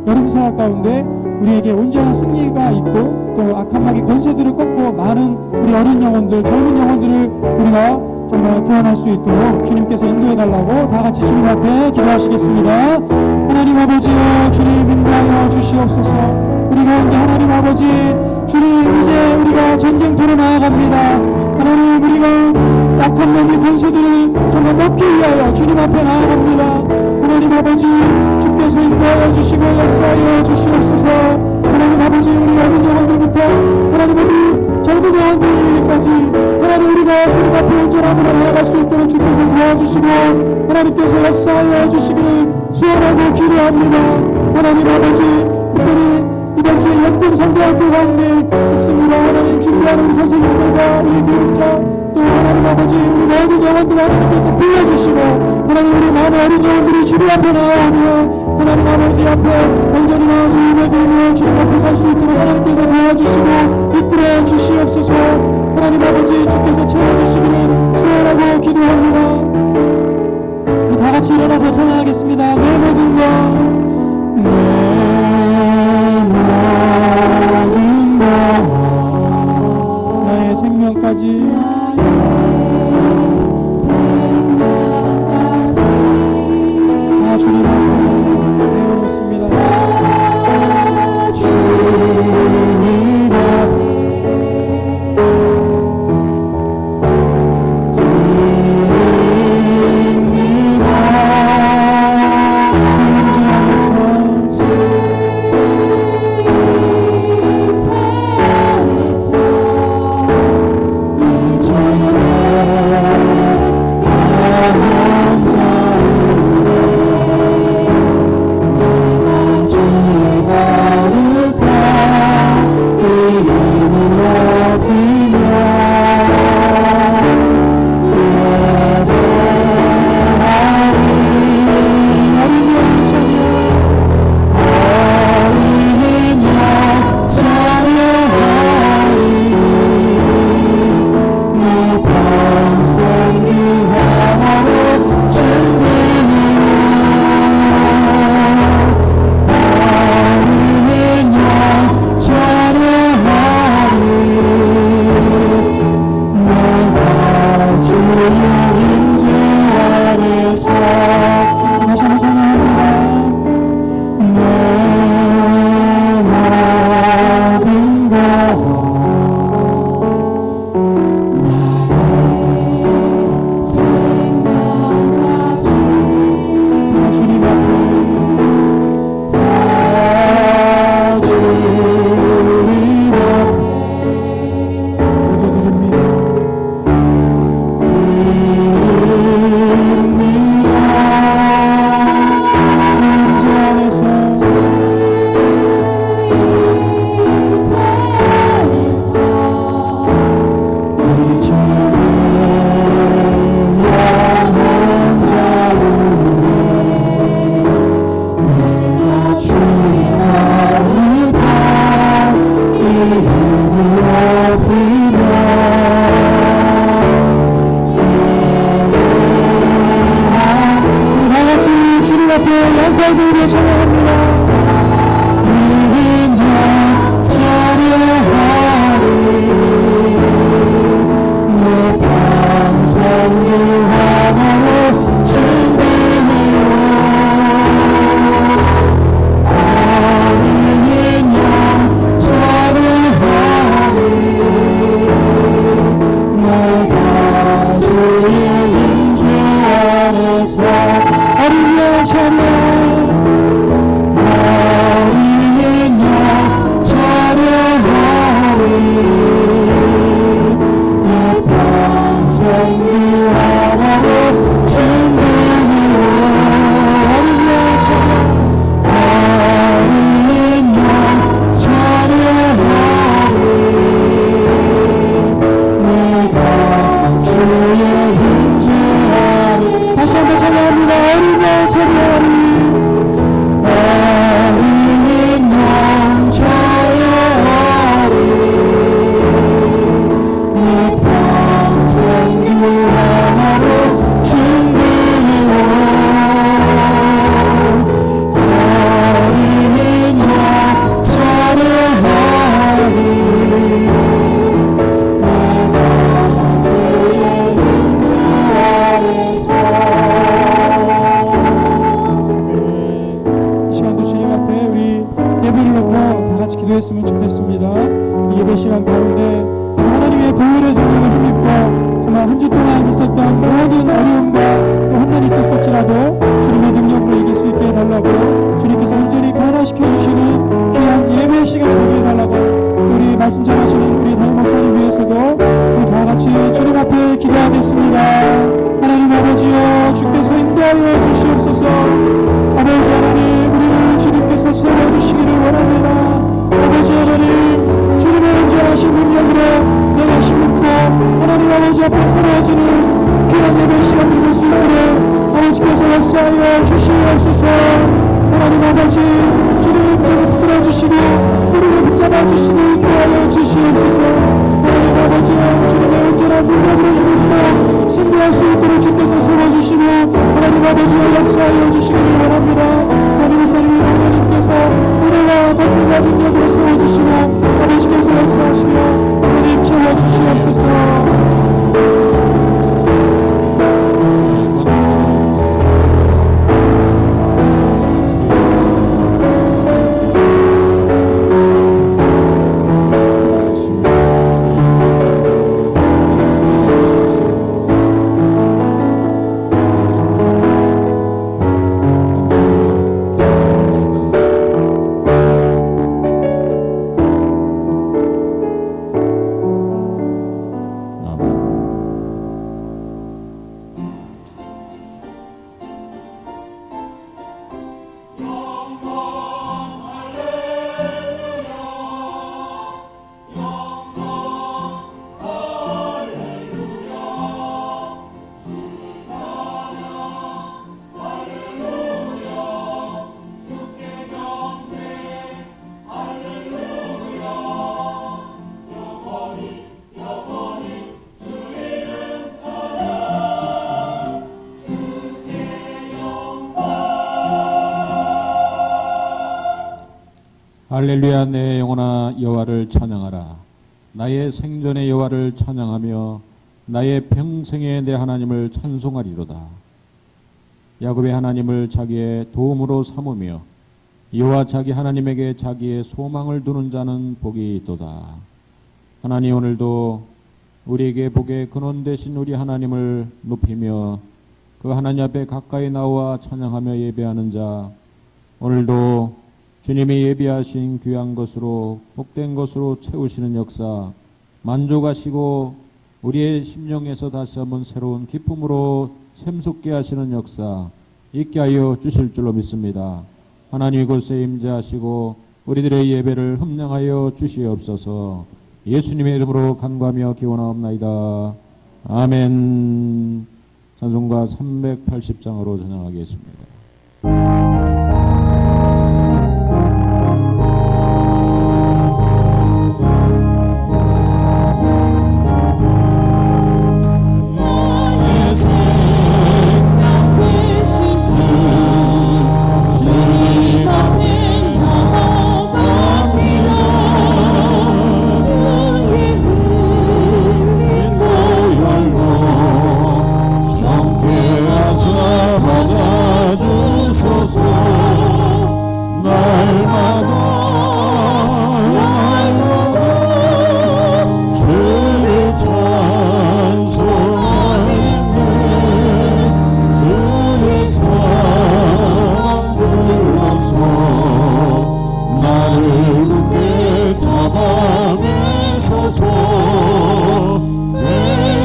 여름 사역 가운데 우리에게 온전한 승리가 있고 또 악한 마귀 권세들을 꺾고 많은 우리 어린 영혼들, 젊은 영혼들을 우리가 정말 구원할 수 있도록 주님께서 인도해달라고 다 같이 주님 앞에 기도하시겠습니다. 하나님 아버지여, 주님 인도하여 주시옵소서. 우리 가운데 하나님 아버지, 주님 이제 우리가 전쟁터로 나아갑니다. 하나님, 우리가 악한 마귀 권세들을 정말 꺾기 위하여 주님 앞에 나아갑니다. 하나님 아버지, 주께서 인도하여 주시고 역사하여 주시옵소서. 하나님 아버지, 우리 어린 영혼들부터 하나님 우리 젊은 영혼들에게까지 하나님 우리가 주님 앞에 온전함으로 나아갈 수 있도록 주께서 도와주시고 하나님께서 역사하여 주시기를 소원하고 기도합니다. 하나님 아버지, 특별히 이번 주에 역금 선교학교 가운데 있습니다. 하나님 준비하는 우리 선생님들과 우리 교육자 또 하나님 아버지 우리 모든 영혼들 하나님께서 불러주시고 하나님 우리 많은 어린 영혼들이 주님 앞에 나오며 하나님 아버지 앞에 온전히 나와서 예배드리며 주님 앞에 살 수 있도록 하나님께서 도와주시고 이끌어 주시옵소서. 하나님 아버지 주께서 채워주시기를 소원하고 기도합니다. 우리 다같이 일어나서 찬양하겠습니다. 내 모든 것 나의 생명까지 다 주님 앞에 내어놓습니다. 주님 앞에 드립니다. 주님 같이 기도했으면 좋겠습니다. 이 예배 시간 가운데 하나님의 보혈의 능력을 힘입고 정말 한 주 동안 있었던 모든 어려움과 또 환난이 있었을지라도 주님의 능력으로 이길 수 있게 해달라고, 주님께서 온전히 변화시켜 주시는 귀한 예배 시간이 되게 해달라고, 우리 말씀 전하시는 우리 담임 목사님 위해서도 우리 다 같이 주님 앞에 기도하겠습니다. 하나님 아버지여, 주께서 인도하여 주시옵소서. 아버지 하나님, 우리를 주님께서 세워주시기를 원합니다. 아버지 하나님, 주님의 온전하신 능력으로 내가 힘입고 하나님 아버지 앞에 새로워지는 귀한 예배 시간 되실 수 있도록 아버지께서 역사하여 주시옵소서. 하나님 아버지, 주님 저를 붙들어주시고 우리를 붙잡아주시고 인도하여 주시옵소서. 하나님 아버지여, 주님의 온전한 능력으로 힘입고 승리할 수 있도록 주께서 세워주시고 하나님 아버지여 역사하여 주시기를 원합니다. 하나님 사랑의 하나님께서 은혜와 권능과 능력으로 세워주시고 아버지께서 역사하시며 하나님 채워주시옵소서. 할렐루야. 내 영혼아 여호와를 찬양하라. 나의 생전의 여호와를 찬양하며 나의 평생에 내 하나님을 찬송하리로다. 야곱의 하나님을 자기의 도움으로 삼으며 여호와 자기 하나님에게 자기의 소망을 두는 자는 복이 있도다. 하나님, 오늘도 우리에게 복의 근원 되신 우리 하나님을 높이며 그 하나님 앞에 가까이 나와 찬양하며 예배하는 자, 오늘도 주님이 예비하신 귀한 것으로 복된 것으로 채우시는 역사 만족하시고 우리의 심령에서 다시 한번 새로운 기쁨으로 샘솟게 하시는 역사 있게 하여 주실 줄로 믿습니다. 하나님 이곳에 임재하시고 우리들의 예배를 흠량하여 주시옵소서. 예수님의 이름으로 간구하며 기원하옵나이다. 아멘. 찬송가 380장으로 전향하겠습니다.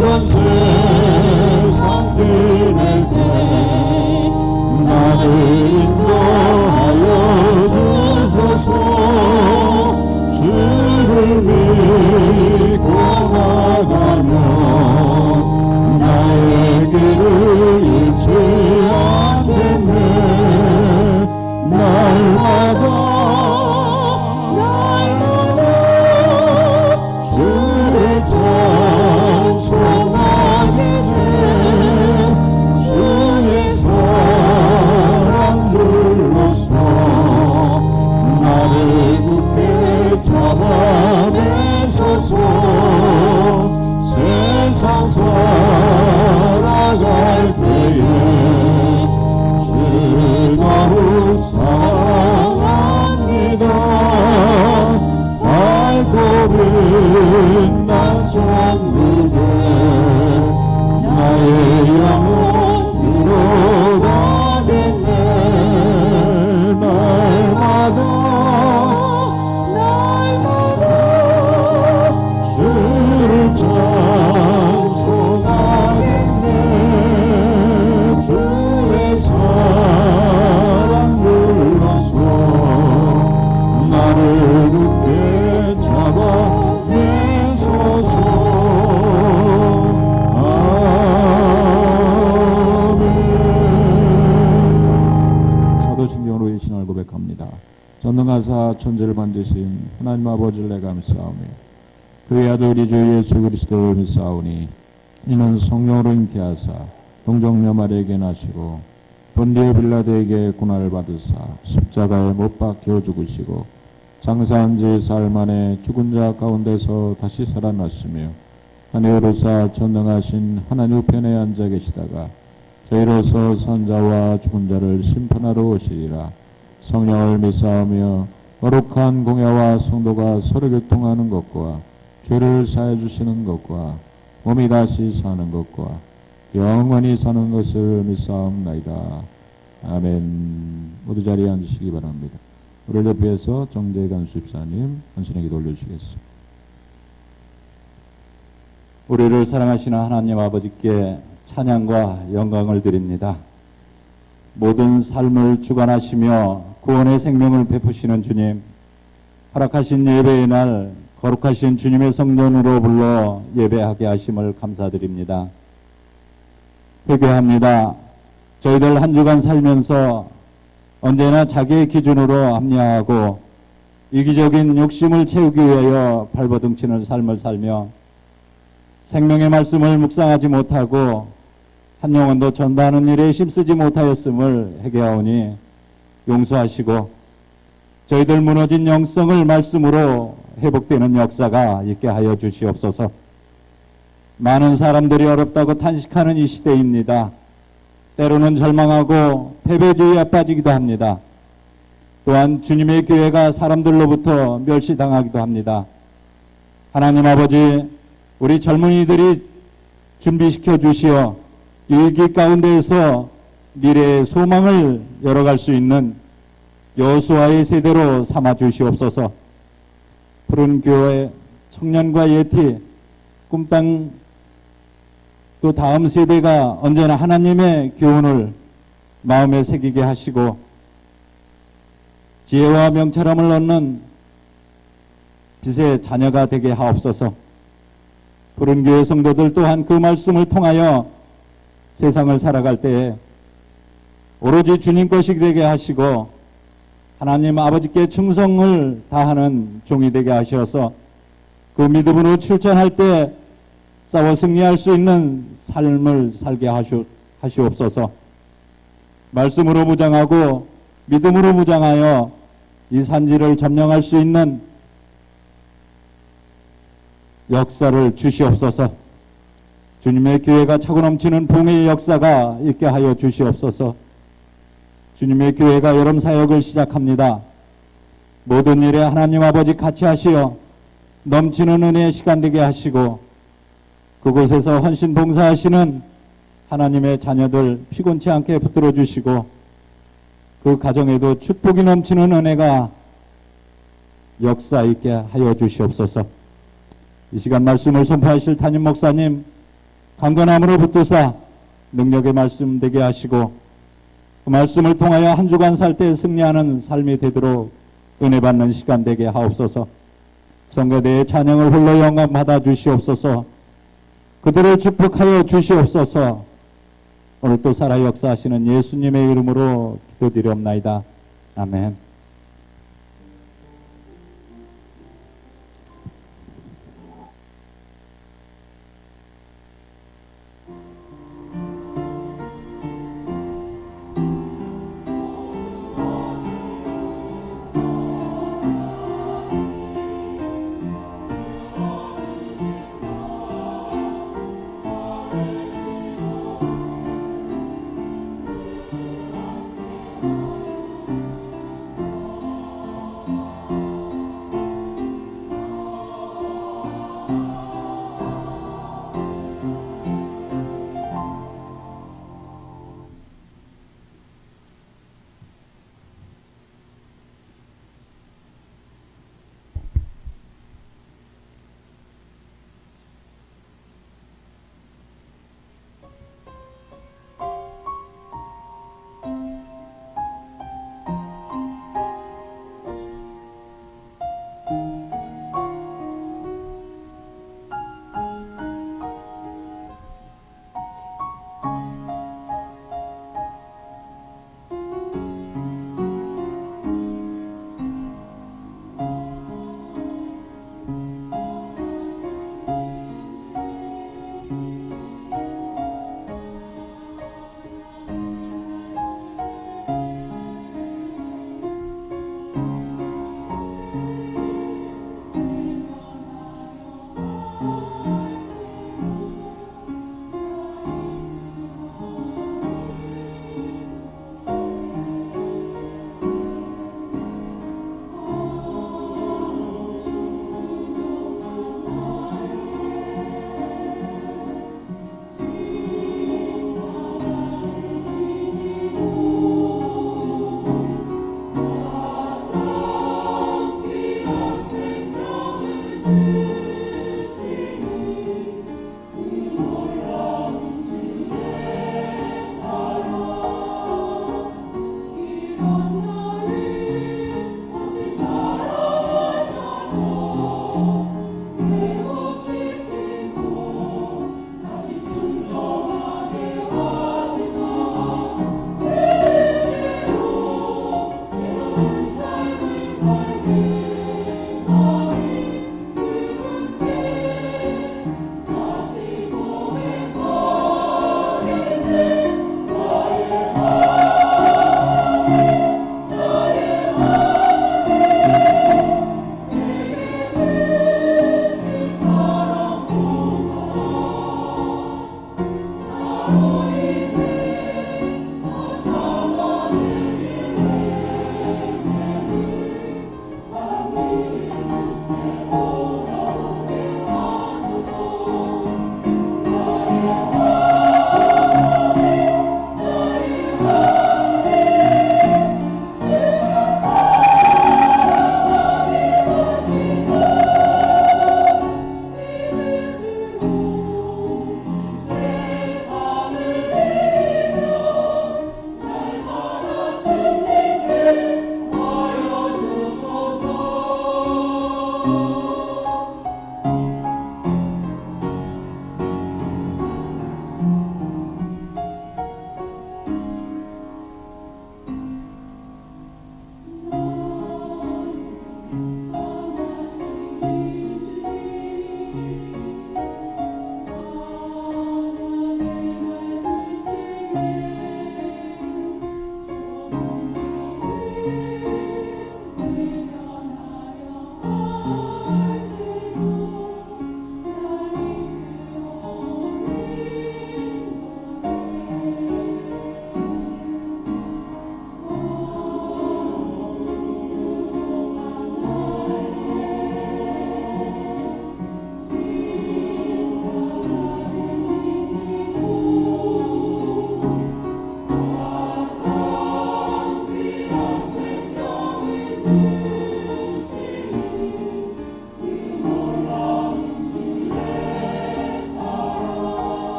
그런 세상 지낼 때 나를 인도하여 주소서. 주를 믿고 나가며 나의 길을 잃지 않겠네. 날마다 주를 찬송하겠네. 주의 사랑 불러서 나를 굳게 잡아내소서. 세상 살아갈 때에 주를 더욱 사랑합니다. 전능하사 천지를 만드신 하나님 아버지를 내가 감사하며 그의 아들 우리 주 예수 그리스도를 믿사오니 이는 성령으로 잉태하사 동정녀 마리아에게 나시고 본디오 빌라도에게 고난을 받으사 십자가에 못 박혀 죽으시고 장사한 지 사흘 만에 죽은 자 가운데서 다시 살아났으며 하늘에 오르사 전능하신 하나님 우편에 앉아 계시다가 저희로서 산자와 죽은 자를 심판하러 오시리라. 성령을 믿사오며 거룩한 공회와 성도가 서로 교통하는 것과 죄를 사해 주시는 것과 몸이 다시 사는 것과 영원히 사는 것을 믿사옵나이다. 아멘. 모두 자리에 앉으시기 바랍니다. 우리를 대표해서 정재관 수집사님 헌신의 기도 올려주시겠습니다. 우리를 사랑하시는 하나님 아버지께 찬양과 영광을 드립니다. 모든 삶을 주관하시며 구원의 생명을 베푸시는 주님, 허락하신 예배의 날 거룩하신 주님의 성전으로 불러 예배하게 하심을 감사드립니다. 회개합니다. 저희들 한 주간 살면서 언제나 자기의 기준으로 합리화하고 이기적인 욕심을 채우기 위하여 발버둥치는 삶을 살며 생명의 말씀을 묵상하지 못하고 한 영혼도 전도하는 일에 힘쓰지 못하였음을 회개하오니 용서하시고 저희들 무너진 영성을 말씀으로 회복되는 역사가 있게 하여 주시옵소서. 많은 사람들이 어렵다고 탄식하는 이 시대입니다. 때로는 절망하고 패배주의에 빠지기도 합니다. 또한 주님의 교회가 사람들로부터 멸시당하기도 합니다. 하나님 아버지, 우리 젊은이들이 준비시켜 주시어 이 위기 가운데에서 미래의 소망을 열어갈 수 있는 여호수아의 세대로 삼아 주시옵소서. 푸른 교회 청년과 예티 꿈땅 또 다음 세대가 언제나 하나님의 교훈을 마음에 새기게 하시고 지혜와 명철함을 얻는 빛의 자녀가 되게 하옵소서. 푸른 교회 성도들 또한 그 말씀을 통하여 세상을 살아갈 때에 오로지 주님 것이 되게 하시고 하나님 아버지께 충성을 다하는 종이 되게 하셔서 그 믿음으로 출전할 때 싸워 승리할 수 있는 삶을 살게 하시옵소서. 말씀으로 무장하고 믿음으로 무장하여 이 산지를 점령할 수 있는 역사를 주시옵소서. 주님의 교회가 차고 넘치는 붕의 역사가 있게 하여 주시옵소서. 주님의 교회가 여름 사역을 시작합니다. 모든 일에 하나님 아버지 같이 하시어 넘치는 은혜의 시간 되게 하시고 그곳에서 헌신 봉사하시는 하나님의 자녀들 피곤치 않게 붙들어 주시고 그 가정에도 축복이 넘치는 은혜가 역사 있게 하여 주시옵소서. 이 시간 말씀을 선포하실 담임 목사님 강건함으로 붙드사 능력의 말씀 되게 하시고 그 말씀을 통하여 한 주간 살 때 승리하는 삶이 되도록 은혜 받는 시간 되게 하옵소서. 성가대의 찬양을 홀로 영광 받아 주시옵소서. 그들을 축복하여 주시옵소서. 오늘 또 살아 역사하시는 예수님의 이름으로 기도드리옵나이다. 아멘.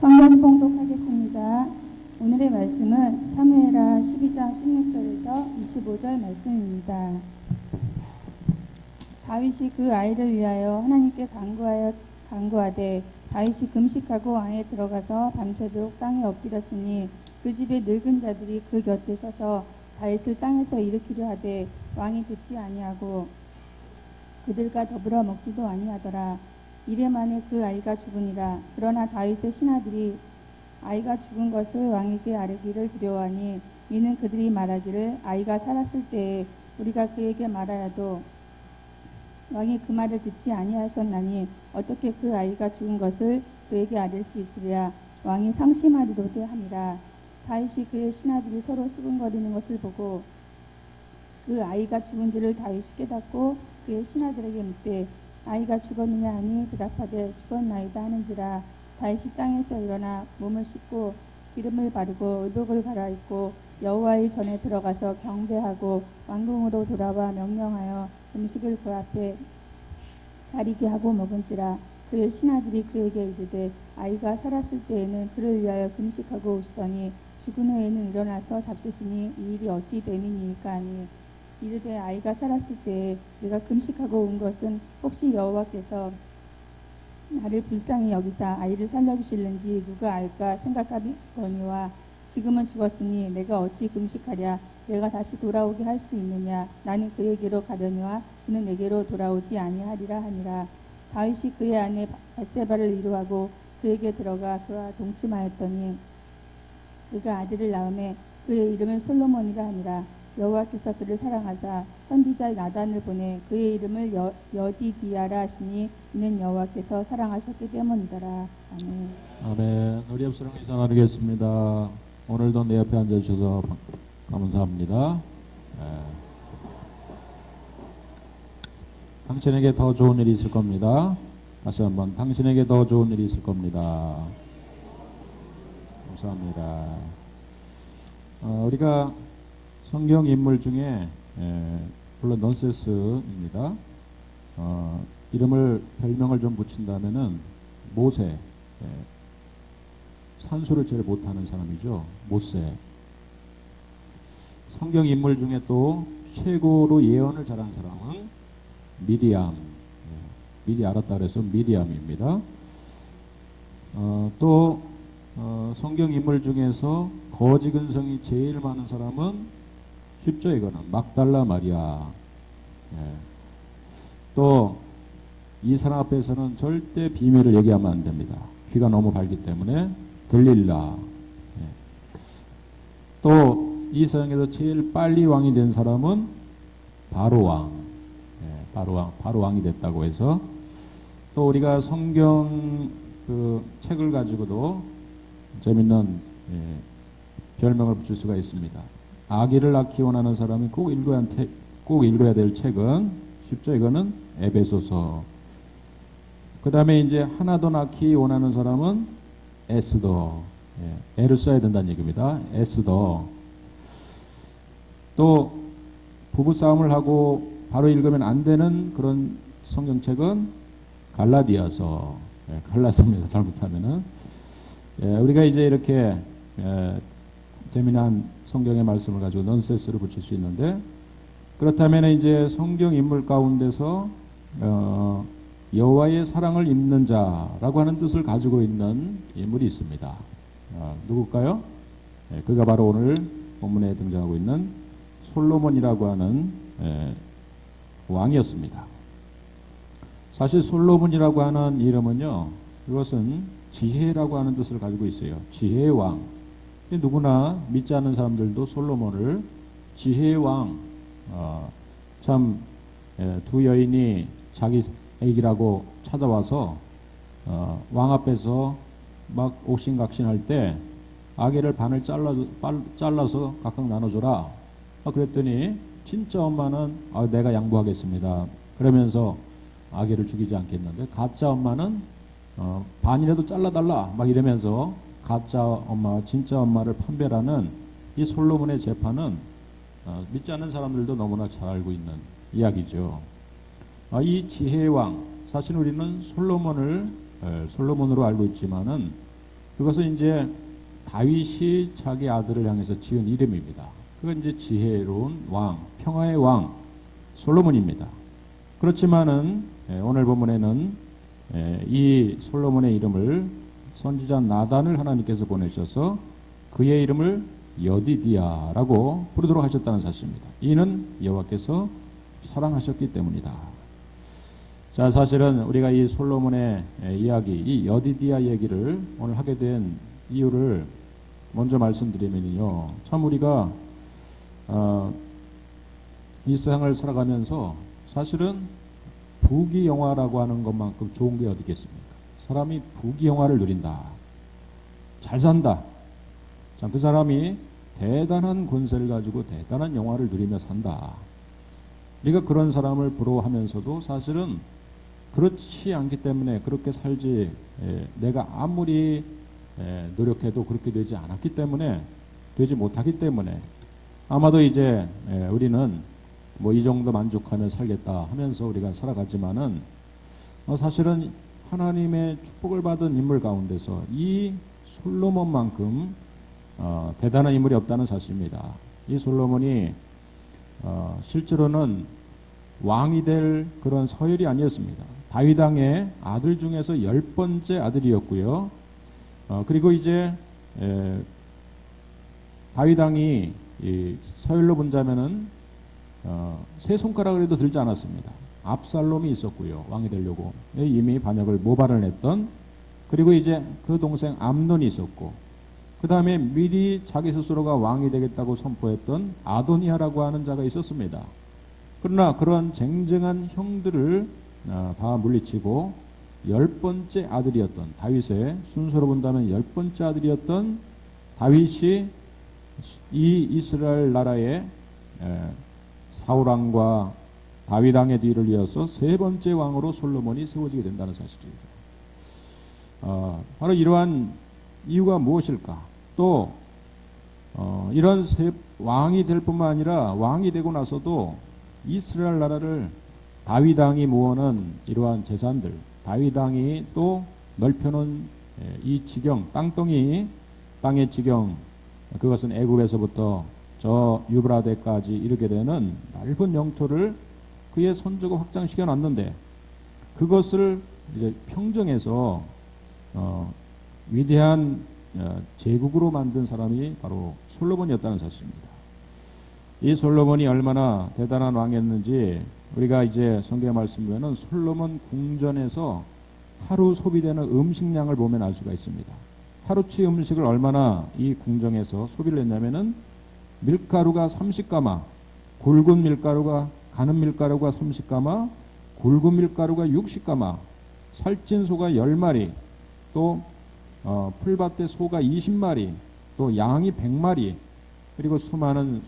성경 봉독하겠습니다. 오늘의 말씀은 사무엘하 12장 16절에서 25절 말씀입니다. 다윗이 그 아이를 위하여 하나님께 간구하되 다윗이 금식하고 안에 들어가서 밤새도록 땅에 엎드렸으니 그 집의 늙은 자들이 그 곁에 서서 다윗을 땅에서 일으키려 하되 왕이 듣지 아니하고 그들과 더불어 먹지도 아니하더라. 이래 만에 그 아이가 죽으니라. 그러나 다윗의 신하들이 아이가 죽은 것을 왕에게 아뢰기를 두려워하니 이는 그들이 말하기를 아이가 살았을 때에 우리가 그에게 말하여도 왕이 그 말을 듣지 아니하셨나니 어떻게 그 아이가 죽은 것을 그에게 아뢰 수 있으리라. 왕이 상심하리로되 함이라. 다윗이 그의 신하들이 서로 수군거리는 것을 보고 그 아이가 죽은 줄을 다윗이 깨닫고 그의 신하들에게 묻되 아이가 죽었느냐 하니 대답하되 죽었나이다 하는지라. 다윗이 땅에서 일어나 몸을 씻고 기름을 바르고 의복을 갈아입고 여호와의 전에 들어가서 경배하고 왕궁으로 돌아와 명령하여 음식을 그 앞에 자리게 하고 먹은지라. 그의 신하들이 그에게 이르되 아이가 살았을 때에는 그를 위하여 금식하고 오시더니 죽은 후에는 일어나서 잡수시니 이 일이 어찌 됨이니까 하니 이르되 아이가 살았을 때에 내가 금식하고 온 것은 혹시 여호와께서 나를 불쌍히 여기사 아이를 살려주실는지 누가 알까 생각하거니와 지금은 죽었으니 내가 어찌 금식하랴. 내가 다시 돌아오게 할 수 있느냐. 나는 그에게로 가려니와 그는 내게로 돌아오지 아니하리라 하니라. 다윗이 그의 아내 밧세바를 위로하고 그에게 들어가 그와 동침하였더니 그가 아들을 낳음에 그의 이름은 솔로몬이라 하니라. 여호와께서 그를 사랑하사 선지자 나단을 보내 그의 이름을 여디디아라 하시니 이는 여호와께서 사랑하셨기 때문이더라. 아멘. 아멘. 우리 옆사람 인사 나누겠습니다. 오늘도 내 옆에 앉아주셔서 감사합니다. 당신에게 더 좋은 일이 있을 겁니다. 다시 한번 당신에게 더 좋은 일이 있을 겁니다. 감사합니다. 우리가 성경 인물 중에 물론 넌센스입니다. 별명을 좀 붙인다면은 모세, 산수를 제일 못하는 사람이죠. 모세. 성경 인물 중에 또 최고로 예언을 잘한 사람은 미디암. 미디 알았다 그래서 미디암입니다. 또 성경 인물 중에서 거지 근성이 제일 많은 사람은 쉽죠. 이거는 막달라 마리아. 또 이 사람 앞에서는 절대 비밀을 얘기하면 안 됩니다. 귀가 너무 밝기 때문에 들릴라. 또 이 서양에서 제일 빨리 왕이 된 사람은 바로 왕. 바로 왕이 됐다고 해서 또 우리가 성경 그 책을 가지고도 재밌는 별명을 붙일 수가 있습니다. 아기를 낳기 원하는 사람이 꼭 읽어야 될 책은 쉽죠. 이거는 에베소서. 그 다음에 이제 하나 더 낳기 원하는 사람은 에스더. 애를 써야 된다는 얘기입니다. 에스더. 또 부부싸움을 하고 바로 읽으면 안 되는 그런 성경책은 갈라디아서. 갈라서입니다. 잘못하면은. 우리가 이제 이렇게 재미난 성경의 말씀을 가지고 넌센스를 붙일 수 있는데, 그렇다면 이제 성경 인물 가운데서 여호와의 사랑을 입는 자라고 하는 뜻을 가지고 있는 인물이 있습니다. 누굴까요? 그가 바로 오늘 본문에 등장하고 있는 솔로몬이라고 하는 왕이었습니다. 사실 솔로몬이라고 하는 이름은요, 이것은 지혜라고 하는 뜻을 가지고 있어요. 지혜의 왕. 누구나 믿지 않는 사람들도 솔로몬을 지혜의 왕, 참 두 여인이 자기 애기라고 찾아와서 왕 앞에서 막 옥신각신할 때 아기를 반을 잘라서 각각 나눠줘라. 그랬더니 진짜 엄마는 내가 양보하겠습니다. 그러면서 아기를 죽이지 않겠는데, 가짜 엄마는 반이라도 잘라달라 막 이러면서 가짜 엄마와 진짜 엄마를 판별하는 이 솔로몬의 재판은 믿지 않는 사람들도 너무나 잘 알고 있는 이야기죠. 이 지혜의 왕, 사실 우리는 솔로몬으로 알고 있지만은 그것은 이제 다윗이 자기 아들을 향해서 지은 이름입니다. 그건 이제 지혜로운 왕, 평화의 왕 솔로몬입니다. 그렇지만은 오늘 본문에는 이 솔로몬의 이름을 선지자 나단을 하나님께서 보내셔서 그의 이름을 여디디아라고 부르도록 하셨다는 사실입니다. 이는 여호와께서 사랑하셨기 때문이다. 자, 사실은 우리가 이 솔로몬의 이야기, 이 여디디아 얘기를 오늘 하게 된 이유를 먼저 말씀드리면요, 참 우리가 이 세상을 살아가면서 사실은 부귀영화라고 하는 것만큼 좋은 게 어디 있겠습니까? 사람이 부귀영화를 누린다, 잘 산다, 참 그 사람이 대단한 권세를 가지고 대단한 영화를 누리며 산다. 우리가 그런 사람을 부러워하면서도 사실은 그렇지 않기 때문에, 그렇게 살지 내가 아무리 노력해도 그렇게 되지 않았기 때문에, 되지 못하기 때문에 아마도 이제 우리는 뭐 이 정도 만족하며 살겠다 하면서 우리가 살아가지만은 사실은 하나님의 축복을 받은 인물 가운데서 이 솔로몬만큼 대단한 인물이 없다는 사실입니다. 이 솔로몬이 실제로는 왕이 될 그런 서열이 아니었습니다. 다윗 왕의 아들 중에서 10번째 아들이었고요. 그리고 이제 다윗 왕이 서열로 본다면은 세 손가락을 해도 들지 않았습니다. 압살롬이 있었고요, 왕이 되려고 이미 반역을 모발을 냈던, 그리고 이제 그 동생 암논이 있었고, 그 다음에 미리 자기 스스로가 왕이 되겠다고 선포했던 아도니아라고 하는 자가 있었습니다. 그러나 그런 쟁쟁한 형들을 다 물리치고 10번째 아들이었던, 다윗의 순서로 본다면 10번째 아들이었던 다윗이 이 이스라엘 나라의 사울왕과 다윗왕의 뒤를 이어서 세 번째 왕으로 솔로몬이 세워지게 된다는 사실이죠. 바로 이러한 이유가 무엇일까? 또 이런 왕이 될 뿐만 아니라 왕이 되고 나서도 이스라엘 나라를 다윗왕이 모아놓은 이러한 재산들, 다윗왕이 또 넓혀놓은 이 지경, 땅의 지경, 그것은 애굽에서부터 저 유브라데까지 이르게 되는 넓은 영토를 그의 손주가 확장시켜 놨는데, 그것을 이제 평정해서 위대한 제국으로 만든 사람이 바로 솔로몬이었다는 사실입니다. 이 솔로몬이 얼마나 대단한 왕이었는지 우리가 이제 성경의 말씀 보면은 솔로몬 궁전에서 하루 소비되는 음식량을 보면 알 수가 있습니다. 하루치 음식을 얼마나 이 궁정에서 소비를 했냐면은 밀가루가 30가마, 굵은 밀가루가 가는 밀가루가 30가마, 굵은 밀가루가 60가마, 살찐 소가 10마리, 또 풀밭에 소가 20마리, 또 양이 100마리, 그리고 수많은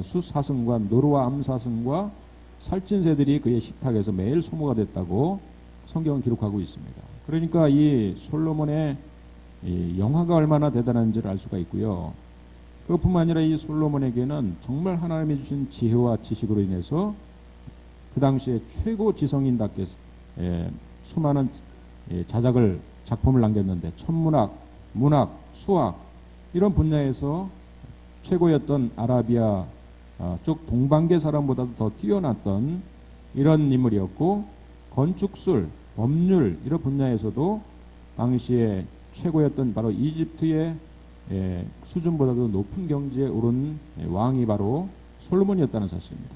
숫사슴과 노루와 암사슴과 살찐 새들이 그의 식탁에서 매일 소모가 됐다고 성경은 기록하고 있습니다. 그러니까 이 솔로몬의 이 영화가 얼마나 대단한지를 알 수가 있고요. 그것뿐만 아니라 이 솔로몬에게는 정말 하나님이 주신 지혜와 지식으로 인해서 그 당시에 최고 지성인답게 수많은 작품을 남겼는데 천문학, 문학, 수학 이런 분야에서 최고였던 아라비아 쪽 동방계 사람보다도 더 뛰어났던 이런 인물이었고, 건축술, 법률 이런 분야에서도 당시에 최고였던 바로 이집트의 수준보다도 높은 경지에 오른 왕이 바로 솔로몬이었다는 사실입니다.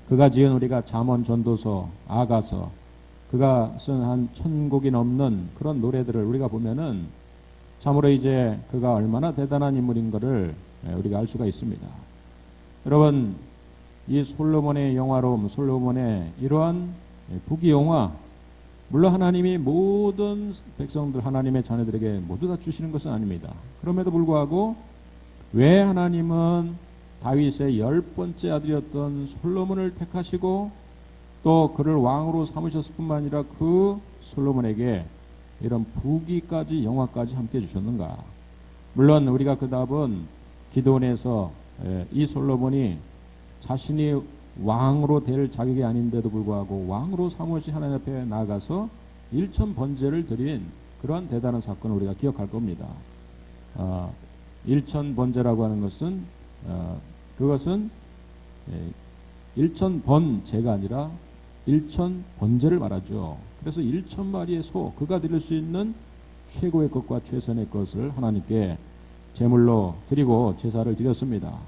그가 지은 우리가 잠언, 전도서, 아가서, 그가 쓴 한 1000곡이 넘는 그런 노래들을 우리가 보면은 참으로 이제 그가 얼마나 대단한 인물인 것을 우리가 알 수가 있습니다. 여러분, 이 솔로몬의 영화로움, 솔로몬의 이러한 부귀영화, 물론 하나님이 모든 백성들, 하나님의 자녀들에게 모두 다 주시는 것은 아닙니다. 그럼에도 불구하고 왜 하나님은 다윗의 10번째 아들이었던 솔로몬을 택하시고 또 그를 왕으로 삼으셨을 뿐만 아니라 그 솔로몬에게 이런 부귀까지, 영화까지 함께 주셨는가? 물론 우리가 그 답은 기도원에서 이 솔로몬이 자신이 왕으로 될 자격이 아닌데도 불구하고 왕으로 삼으신 하나님 앞에 나아가서 1000번제를 드린 그러한 대단한 사건을 우리가 기억할 겁니다. 1000번제라고 하는 것은 그것은 1000번제가 아니라 1000번제를 말하죠. 그래서 1000마리의 소, 그가 드릴 수 있는 최고의 것과 최선의 것을 하나님께 제물로 드리고 제사를 드렸습니다.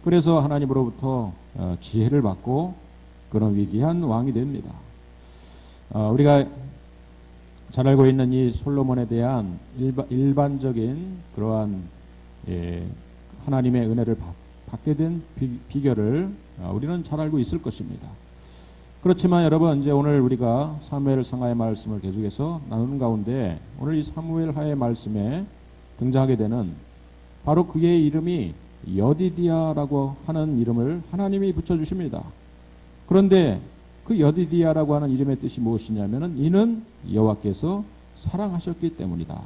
그래서 하나님으로부터 지혜를 받고 그런 위대한 왕이 됩니다. 우리가 잘 알고 있는 이 솔로몬에 대한 일반적인 그러한 하나님의 은혜를 받게 된 비결을 우리는 잘 알고 있을 것입니다. 그렇지만 여러분, 이제 오늘 우리가 사무엘 상하의 말씀을 계속해서 나누는 가운데 오늘 이 사무엘 하의 말씀에 등장하게 되는 바로 그의 이름이 여디디야라고 하는 이름을 하나님이 붙여주십니다. 그런데 그 여디디야라고 하는 이름의 뜻이 무엇이냐면은 이는 여호와께서 사랑하셨기 때문이다.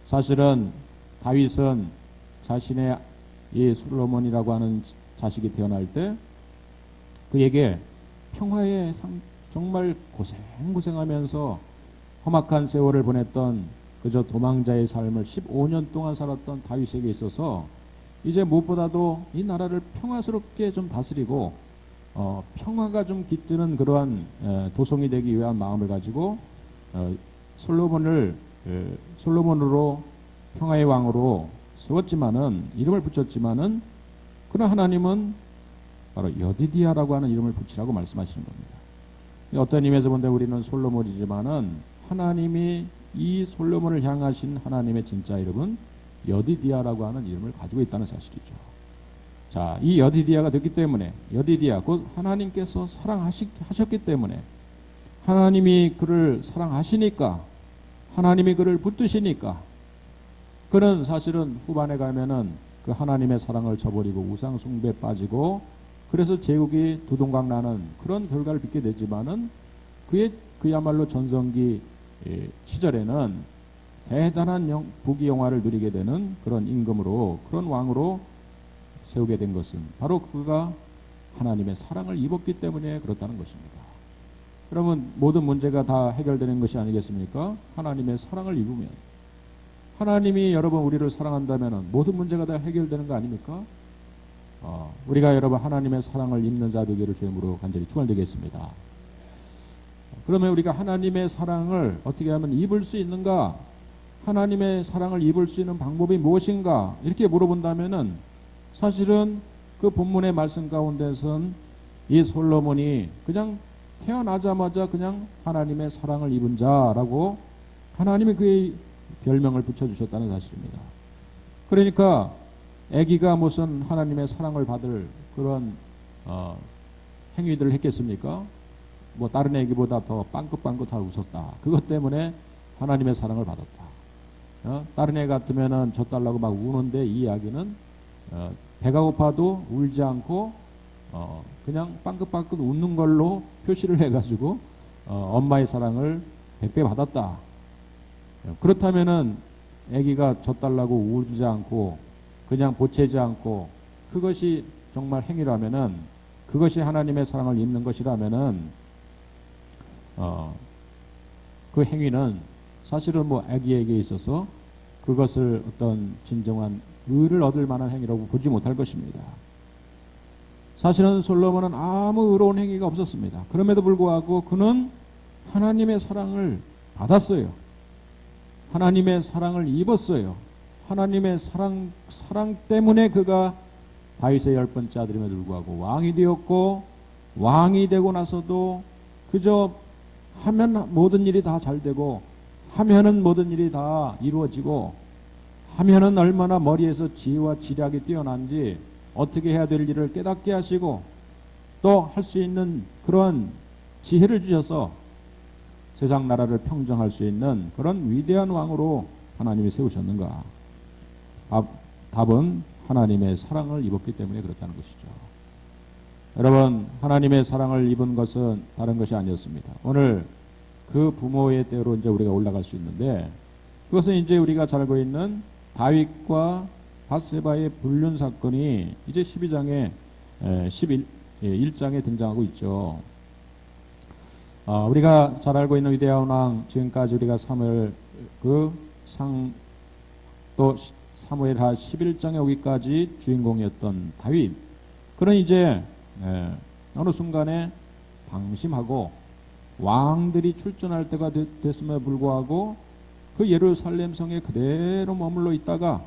사실은 다윗은 자신의 이 솔로몬이라고 하는 자식이 태어날 때 그에게 평화의 정말 고생하면서 험악한 세월을 보냈던 그저 도망자의 삶을 15년 동안 살았던 다윗에게 있어서 이제 무엇보다도 이 나라를 평화스럽게 좀 다스리고 평화가 좀 깃드는 그러한 도성이 되기 위한 마음을 가지고 솔로몬으로 평화의 왕으로 세웠지만은, 이름을 붙였지만은, 그러나 하나님은 바로 여디디야라고 하는 이름을 붙이라고 말씀하시는 겁니다. 어떤 의미에서 본다면 우리는 솔로몬이지만은 하나님이 이 솔로몬을 향하신 하나님의 진짜 이름은 여디디야라고 하는 이름을 가지고 있다는 사실이죠. 자, 이 여디디야가 됐기 때문에, 여디디야 곧 하나님께서 사랑하셨기 때문에, 하나님이 그를 사랑하시니까, 하나님이 그를 붙드시니까, 그는 사실은 후반에 가면은 그 하나님의 사랑을 저버리고 우상 숭배에 빠지고, 그래서 제국이 두동강 나는 그런 결과를 빚게 되지만은 그야말로 전성기 시절에는 대단한 부귀영화를 누리게 되는 그런 임금으로, 그런 왕으로 세우게 된 것은 바로 그가 하나님의 사랑을 입었기 때문에 그렇다는 것입니다. 그러면 모든 문제가 다 해결되는 것이 아니겠습니까? 하나님의 사랑을 입으면, 하나님이 여러분 우리를 사랑한다면 모든 문제가 다 해결되는 거 아닙니까? 우리가 여러분 하나님의 사랑을 입는 자 되기를 주님으로 간절히 축원드리겠습니다. 그러면 우리가 하나님의 사랑을 어떻게 하면 입을 수 있는가? 하나님의 사랑을 입을 수 있는 방법이 무엇인가? 이렇게 물어본다면은 사실은 그 본문의 말씀 가운데서는 이 솔로몬이 그냥 태어나자마자 그냥 하나님의 사랑을 입은 자라고 하나님이 그의 별명을 붙여주셨다는 사실입니다. 그러니까 아기가 무슨 하나님의 사랑을 받을 그런 행위들을 했겠습니까? 뭐 다른 아기보다 더 빵긋빵긋 잘 웃었다. 그것 때문에 하나님의 사랑을 받았다. 다른 애 같으면은 젖달라고 막 우는데 이 아기는 배가 고파도 울지 않고 그냥 빵긋빵긋 웃는 걸로 표시를 해가지고 엄마의 사랑을 100배 받았다. 그렇다면은 아기가 젖달라고 울지 않고 그냥 보채지 않고 그것이 정말 행위라면은, 그것이 하나님의 사랑을 입는 것이라면은 그 행위는 사실은 뭐 아기에게 있어서 그것을 어떤 진정한 의를 얻을 만한 행위라고 보지 못할 것입니다. 사실은 솔로몬은 아무 의로운 행위가 없었습니다. 그럼에도 불구하고 그는 하나님의 사랑을 받았어요. 하나님의 사랑을 입었어요. 하나님의 사랑 때문에 그가 다윗의 10번째 아들임에도 불구하고 왕이 되었고, 왕이 되고 나서도 그저 하면 모든 일이 다 잘 되고, 하면은 모든 일이 다 이루어지고, 하면은 얼마나 머리에서 지혜와 지략이 뛰어난지 어떻게 해야 될 일을 깨닫게 하시고 또 할 수 있는 그런 지혜를 주셔서 세상 나라를 평정할 수 있는 그런 위대한 왕으로 하나님이 세우셨는가? 답은 하나님의 사랑을 입었기 때문에 그렇다는 것이죠. 여러분, 하나님의 사랑을 입은 것은 다른 것이 아니었습니다. 오늘 그 부모의 때로 이제 우리가 올라갈 수 있는데, 그것은 이제 우리가 잘 알고 있는 다윗과 밧세바의 불륜 사건이 이제 12장에 11장에 등장하고 있죠. 우리가 잘 알고 있는 위대한 왕, 지금까지 우리가 또 사무엘하 11장에 오기까지 주인공이었던 다윗, 그는 이제 어느 순간에 방심하고 왕들이 출전할 때가 됐음에도 불구하고 그 예루살렘 성에 그대로 머물러 있다가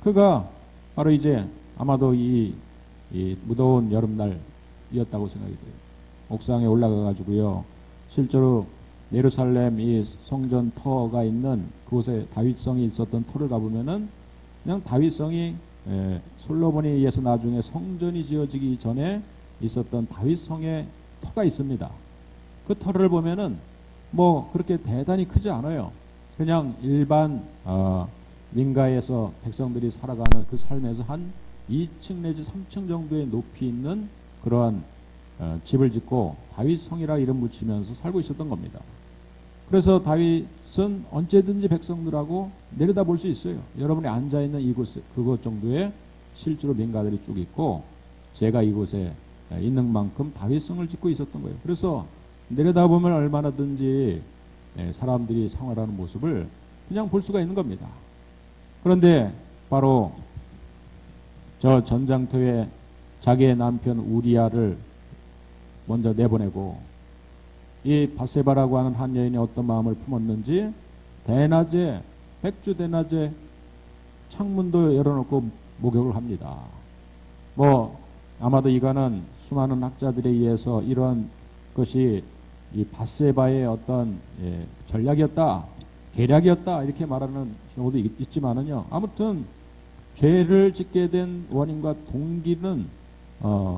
그가 바로 이제 아마도 이 무더운 여름날이었다고 생각이 돼요. 옥상에 올라가 가지고요, 실제로 예루살렘 이 성전 터가 있는 그곳에 다윗성이 있었던 터를 가보면은 그냥 다윗성이 솔로몬에 의해서 나중에 성전이 지어지기 전에 있었던 다윗성의 터가 있습니다. 그 터를 보면은 뭐 그렇게 대단히 크지 않아요. 그냥 일반 민가에서 백성들이 살아가는 그 삶에서 한 2층 내지 3층 정도의 높이 있는 그러한 집을 짓고 다윗성이라 이름 붙이면서 살고 있었던 겁니다. 그래서 다윗은 언제든지 백성들하고 내려다볼 수 있어요. 여러분이 앉아있는 이곳, 그곳 정도에 실제로 민가들이 쭉 있고 제가 이곳에 있는 만큼 다윗성을 짓고 있었던 거예요. 그래서 내려다보면 얼마나든지 사람들이 생활하는 모습을 그냥 볼 수가 있는 겁니다. 그런데 바로 저 전장터에 자기의 남편 우리아를 먼저 내보내고 이 밧세바라고 하는 한 여인이 어떤 마음을 품었는지 대낮에, 백주 대낮에 창문도 열어놓고 목욕을 합니다. 뭐 아마도 이거는 수많은 학자들에 의해서 이런 것이 이 밧세바의 어떤 전략이었다, 계략이었다 이렇게 말하는 경우도 있지만은요, 아무튼 죄를 짓게 된 원인과 동기는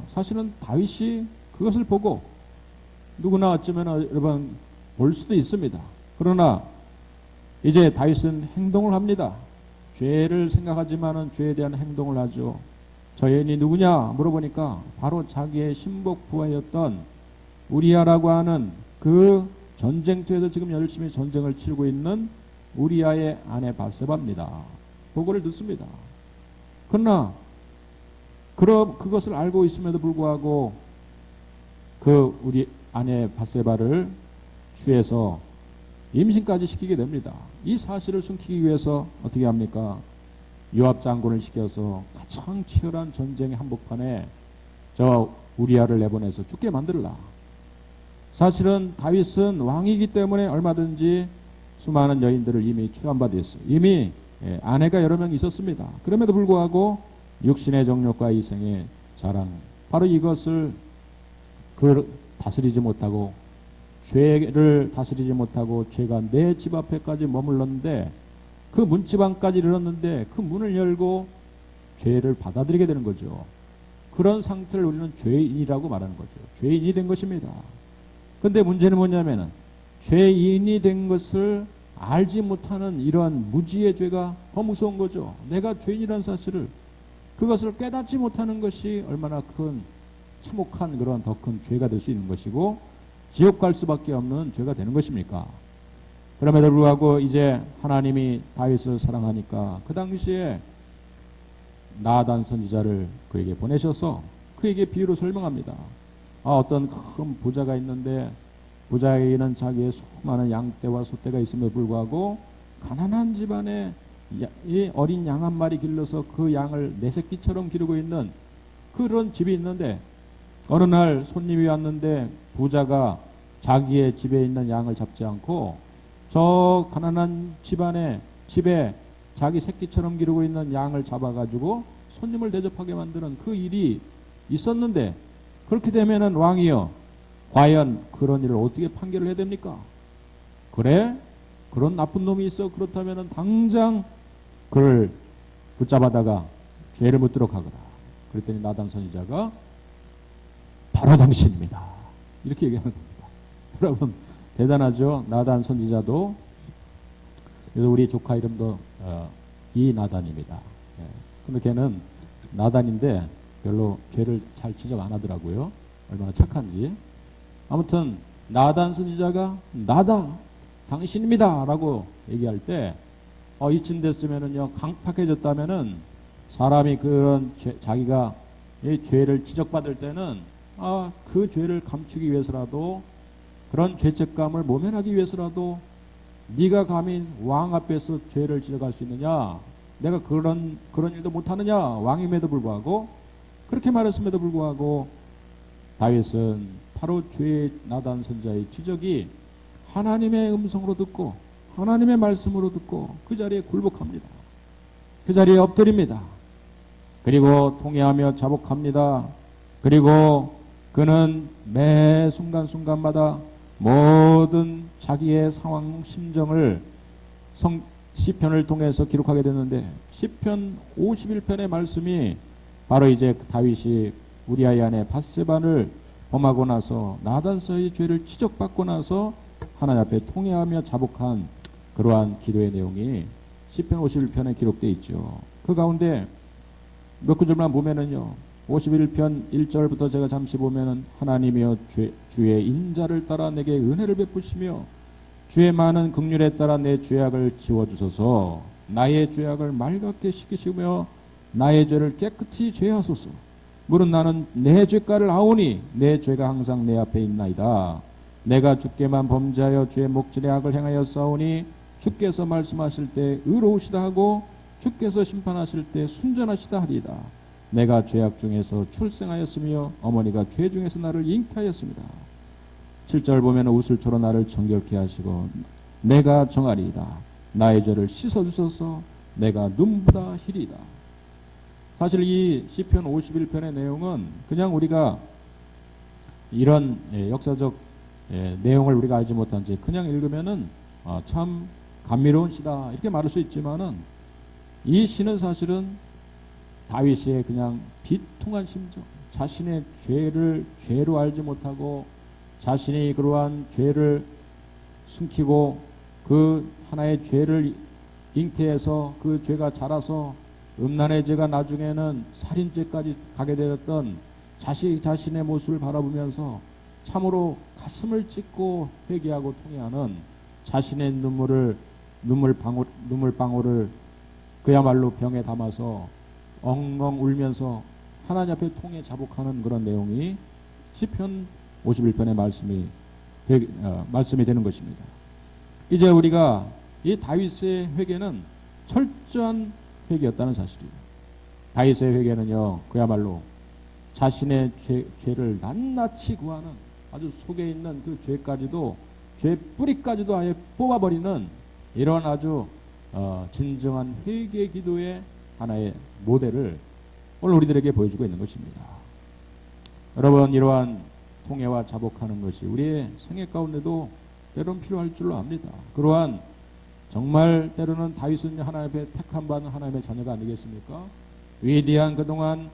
사실은 다윗이 그것을 보고 누구나 어쩌면 여러분 볼 수도 있습니다. 그러나 이제 다윗은 행동을 합니다. 죄를 생각하지만은 죄에 대한 행동을 하죠. 저 여인이 누구냐 물어보니까 바로 자기의 신복 부하였던 우리아라고 하는 그 전쟁터에서 지금 열심히 전쟁을 치르고 있는 우리아의 아내 밧세바입니다. 보고를 듣습니다. 그러나 그것을 알고 있음에도 불구하고 그 우리 아내 밧세바를 취해서 임신까지 시키게 됩니다. 이 사실을 숨기기 위해서 어떻게 합니까? 요압 장군을 시켜서 가장 치열한 전쟁의 한복판에 저 우리아를 내보내서 죽게 만들라. 사실은 다윗은 왕이기 때문에 얼마든지 수많은 여인들을 이미 추한 바 됐어요. 이미 아내가 여러 명 있었습니다. 그럼에도 불구하고 육신의 정욕과 이생의 자랑, 바로 이것을 다스리지 못하고 죄를 다스리지 못하고 죄가 내 집 앞에까지 머물렀는데 그 문지방까지 이르렀는데 그 문을 열고 죄를 받아들이게 되는 거죠. 그런 상태를 우리는 죄인이라고 말하는 거죠. 죄인이 된 것입니다. 근데 문제는 뭐냐면은 죄인이 된 것을 알지 못하는 이러한 무지의 죄가 더 무서운 거죠. 내가 죄인이라는 사실을 그것을 깨닫지 못하는 것이 얼마나 큰 참혹한 그런 더 큰 죄가 될 수 있는 것이고 지옥 갈 수밖에 없는 죄가 되는 것입니까? 그럼에도 불구하고 이제 하나님이 다윗을 사랑하니까 그 당시에 나단 선지자를 그에게 보내셔서 그에게 비유로 설명합니다. 어떤 큰 부자가 있는데 부자에게는 자기의 수많은 양떼와 소떼가 있음에도 불구하고 가난한 집안에 이 어린 양 한 마리 길러서 그 양을 내 새끼처럼 기르고 있는 그런 집이 있는데 어느 날 손님이 왔는데 부자가 자기의 집에 있는 양을 잡지 않고 저 가난한 집에 자기 새끼처럼 기르고 있는 양을 잡아가지고 손님을 대접하게 만드는 그 일이 있었는데 그렇게 되면은 왕이요 과연 그런 일을 어떻게 판결을 해야 됩니까? 그래? 그런 나쁜 놈이 있어. 그렇다면은 당장 그를 붙잡아다가 죄를 묻도록 하거라. 그랬더니 나단 선지자가 바로 당신입니다. 이렇게 얘기하는 겁니다. 여러분 대단하죠? 나단 선지자도. 그래서 우리 조카 이름도 이 나단입니다. 근데 걔는 나단인데 별로 죄를 잘 지적 안 하더라고요. 얼마나 착한지. 아무튼 나단 선지자가 나다 당신입니다 라고 얘기할 때 이쯤 됐으면은요 강팍해졌다면은 사람이 그런 자기가 이 죄를 지적받을 때는 그 죄를 감추기 위해서라도 그런 죄책감을 모면하기 위해서라도 네가 감히 왕 앞에서 죄를 지적할 수 있느냐? 내가 그런 일도 못하느냐? 왕임에도 불구하고 그렇게 말했음에도 불구하고 다윗은 바로 죄의 나단 선지자의 지적이 하나님의 음성으로 듣고 하나님의 말씀으로 듣고 그 자리에 굴복합니다. 그 자리에 엎드립니다. 그리고 통회하며 자복합니다. 그리고 그는 매 순간순간마다 모든 자기의 상황 심정을 시편을 통해서 기록하게 됐는데 시편 51편의 말씀이 바로 이제 다윗이 우리아의 아내 밧세바를 범하고 나서 나단서의 죄를 지적받고 나서 하나님 앞에 통회하며 자복한 그러한 기도의 내용이 시편 51편에 기록되어 있죠. 그 가운데 몇 구절만 보면은요 51편 1절부터 제가 잠시 보면은 하나님이여 주의 인자를 따라 내게 은혜를 베푸시며 주의 많은 긍휼에 따라 내 죄악을 지워주소서. 나의 죄악을 맑게 씻기시며 나의 죄를 깨끗이 제하소서. 물은 나는 내 죄가를 아오니 내 죄가 항상 내 앞에 있나이다. 내가 주께만 범죄하여 주의 목전에 악을 행하여 싸우니 주께서 말씀하실 때 의로우시다 하고 주께서 심판하실 때 순전하시다 하리이다. 내가 죄악 중에서 출생하였으며 어머니가 죄 중에서 나를 잉태하였습니다. 7절 보면 우슬초로 나를 정결케 하시고 내가 정하리이다. 나의 죄를 씻어주소서. 내가 눈보다 희리이다. 사실 이 시편 51편의 내용은 그냥 우리가 이런 역사적 내용을 우리가 알지 못한 채 그냥 읽으면은 참 감미로운 시다 이렇게 말할 수 있지만은 이 시는 사실은 다윗의 그냥 비통한 심정, 자신의 죄를 죄로 알지 못하고 자신이 그러한 죄를 숨기고 그 하나의 죄를 잉태해서 그 죄가 자라서 음란의 죄가 나중에는 살인죄까지 가게 되었던 자신의 모습을 바라보면서 참으로 가슴을 찢고 회개하고 통회하는 자신의 눈물방울을 그야말로 병에 담아서 엉엉 울면서 하나님 앞에 통해 자복하는 그런 내용이 시편 51편의 말씀이 되는 것입니다. 이제 우리가 이 다윗의 회개는 철저한 회개였다는 사실이에요. 다윗의 회개는요 그야말로 자신의 죄를 낱낱이 구하는 아주 속에 있는 그 죄까지도 죄 뿌리까지도 아예 뽑아버리는 이런 아주 진정한 회개 기도의 하나의 모델을 오늘 우리들에게 보여주고 있는 것입니다. 여러분 이러한 통해와 자복하는 것이 우리의 생애 가운데도 때로는 필요할 줄로 압니다. 그러한 정말 때로는 다윗은 하나님 앞에 택함 받은 하나님의 자녀가 아니겠습니까? 위대한 그동안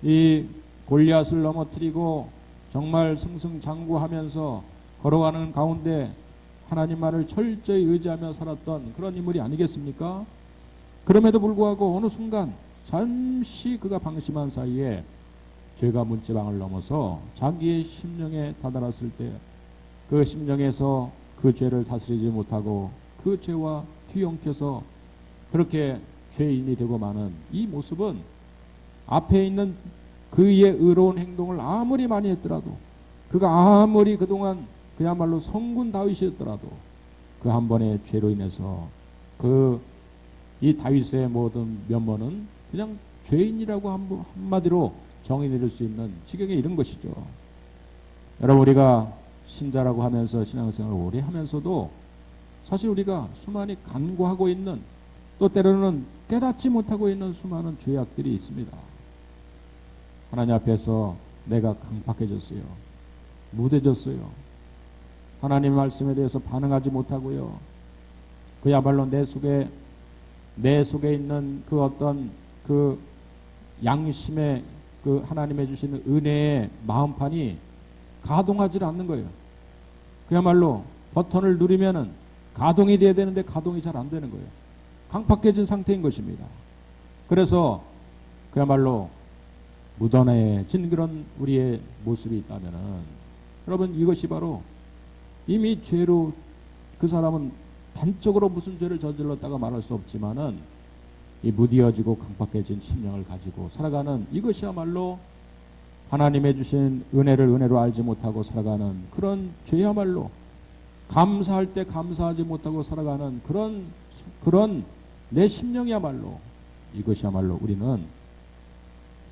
이 골리앗을 넘어뜨리고 정말 승승장구하면서 걸어가는 가운데 하나님 말을 철저히 의지하며 살았던 그런 인물이 아니겠습니까? 그럼에도 불구하고 어느 순간 잠시 그가 방심한 사이에 죄가 문지방을 넘어서 자기의 심령에 다다랐을 때 그 심령에서 그 죄를 다스리지 못하고 그 죄와 뒤엉켜서 그렇게 죄인이 되고 마는 이 모습은 앞에 있는 그의 의로운 행동을 아무리 많이 했더라도 그가 아무리 그동안 그야말로 성군 다윗이었더라도 그 한 번의 죄로 인해서 이 다윗의 모든 면모는 그냥 죄인이라고 한마디로 정의 내릴 수 있는 지경에 이른 것이죠. 여러분, 우리가 신자라고 하면서 신앙생활을 오래 하면서도 사실 우리가 수많이 간구하고 있는, 또 때로는 깨닫지 못하고 있는 수많은 죄악들이 있습니다. 하나님 앞에서 내가 강팍해졌어요. 무뎌졌어요. 하나님 말씀에 대해서 반응하지 못하고요. 그야말로 내 속에 있는 그 어떤 그 양심의 그 하나님의 주시는 은혜의 마음판이 가동하지 않는 거예요. 그야말로 버튼을 누르면은 가동이 돼야 되는데 가동이 잘 안 되는 거예요. 강팍해진 상태인 것입니다. 그래서 그야말로 무던해진 그런 우리의 모습이 있다면은, 여러분, 이것이 바로 이미 죄로, 그 사람은 단적으로 무슨 죄를 저질렀다가 말할 수 없지만은 이 무디어지고 강팍해진 심령을 가지고 살아가는, 이것이야말로 하나님의 주신 은혜를 은혜로 알지 못하고 살아가는 그런 죄야말로, 감사할 때 감사하지 못하고 살아가는 그런 내 심령이야말로, 이것이야말로 우리는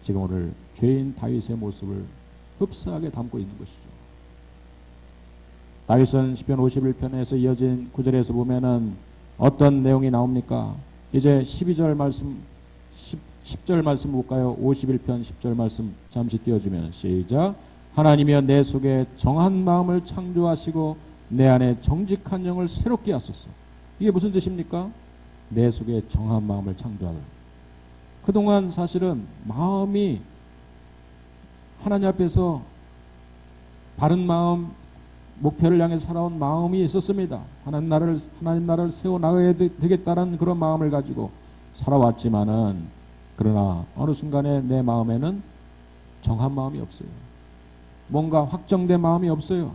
지금 오늘 죄인 다윗의 모습을 흡사하게 담고 있는 것이죠. 다윗은 시편 51편에서 이어진 9절에서 보면은 어떤 내용이 나옵니까? 이제 12절 말씀, 10절 말씀 볼까요? 51편 10절 말씀 잠시 띄워주면 시작. 하나님이여 내 속에 정한 마음을 창조하시고 내 안에 정직한 영을 새롭게 하소서. 이게 무슨 뜻입니까? 내 속에 정한 마음을 창조하라. 그동안 사실은 마음이 하나님 앞에서 바른 마음, 목표를 향해 살아온 마음이 있었습니다. 하나님 나라를 세워 나가야 되겠다는 그런 마음을 가지고 살아왔지만은, 그러나 어느 순간에 내 마음에는 정한 마음이 없어요. 뭔가 확정된 마음이 없어요.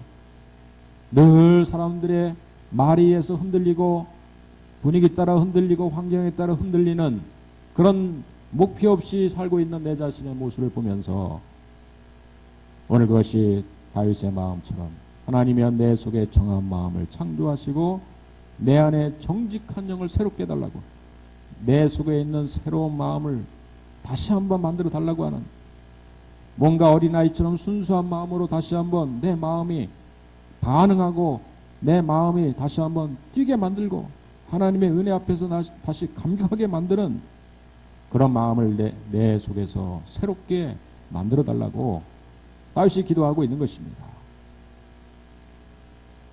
늘 사람들의 말에 의해서 흔들리고 분위기 따라 흔들리고 환경에 따라 흔들리는 그런 목표 없이 살고 있는 내 자신의 모습을 보면서 오늘 그것이 다윗의 마음처럼 하나님이여 내 속에 정한 마음을 창조하시고 내 안에 정직한 영을 새롭게 해달라고, 내 속에 있는 새로운 마음을 다시 한번 만들어 달라고 하는, 뭔가 어린아이처럼 순수한 마음으로 다시 한번 내 마음이 반응하고 내 마음이 다시 한번 뛰게 만들고 하나님의 은혜 앞에서 다시 감격하게 만드는 그런 마음을 내 속에서 새롭게 만들어 달라고 다윗이 기도하고 있는 것입니다.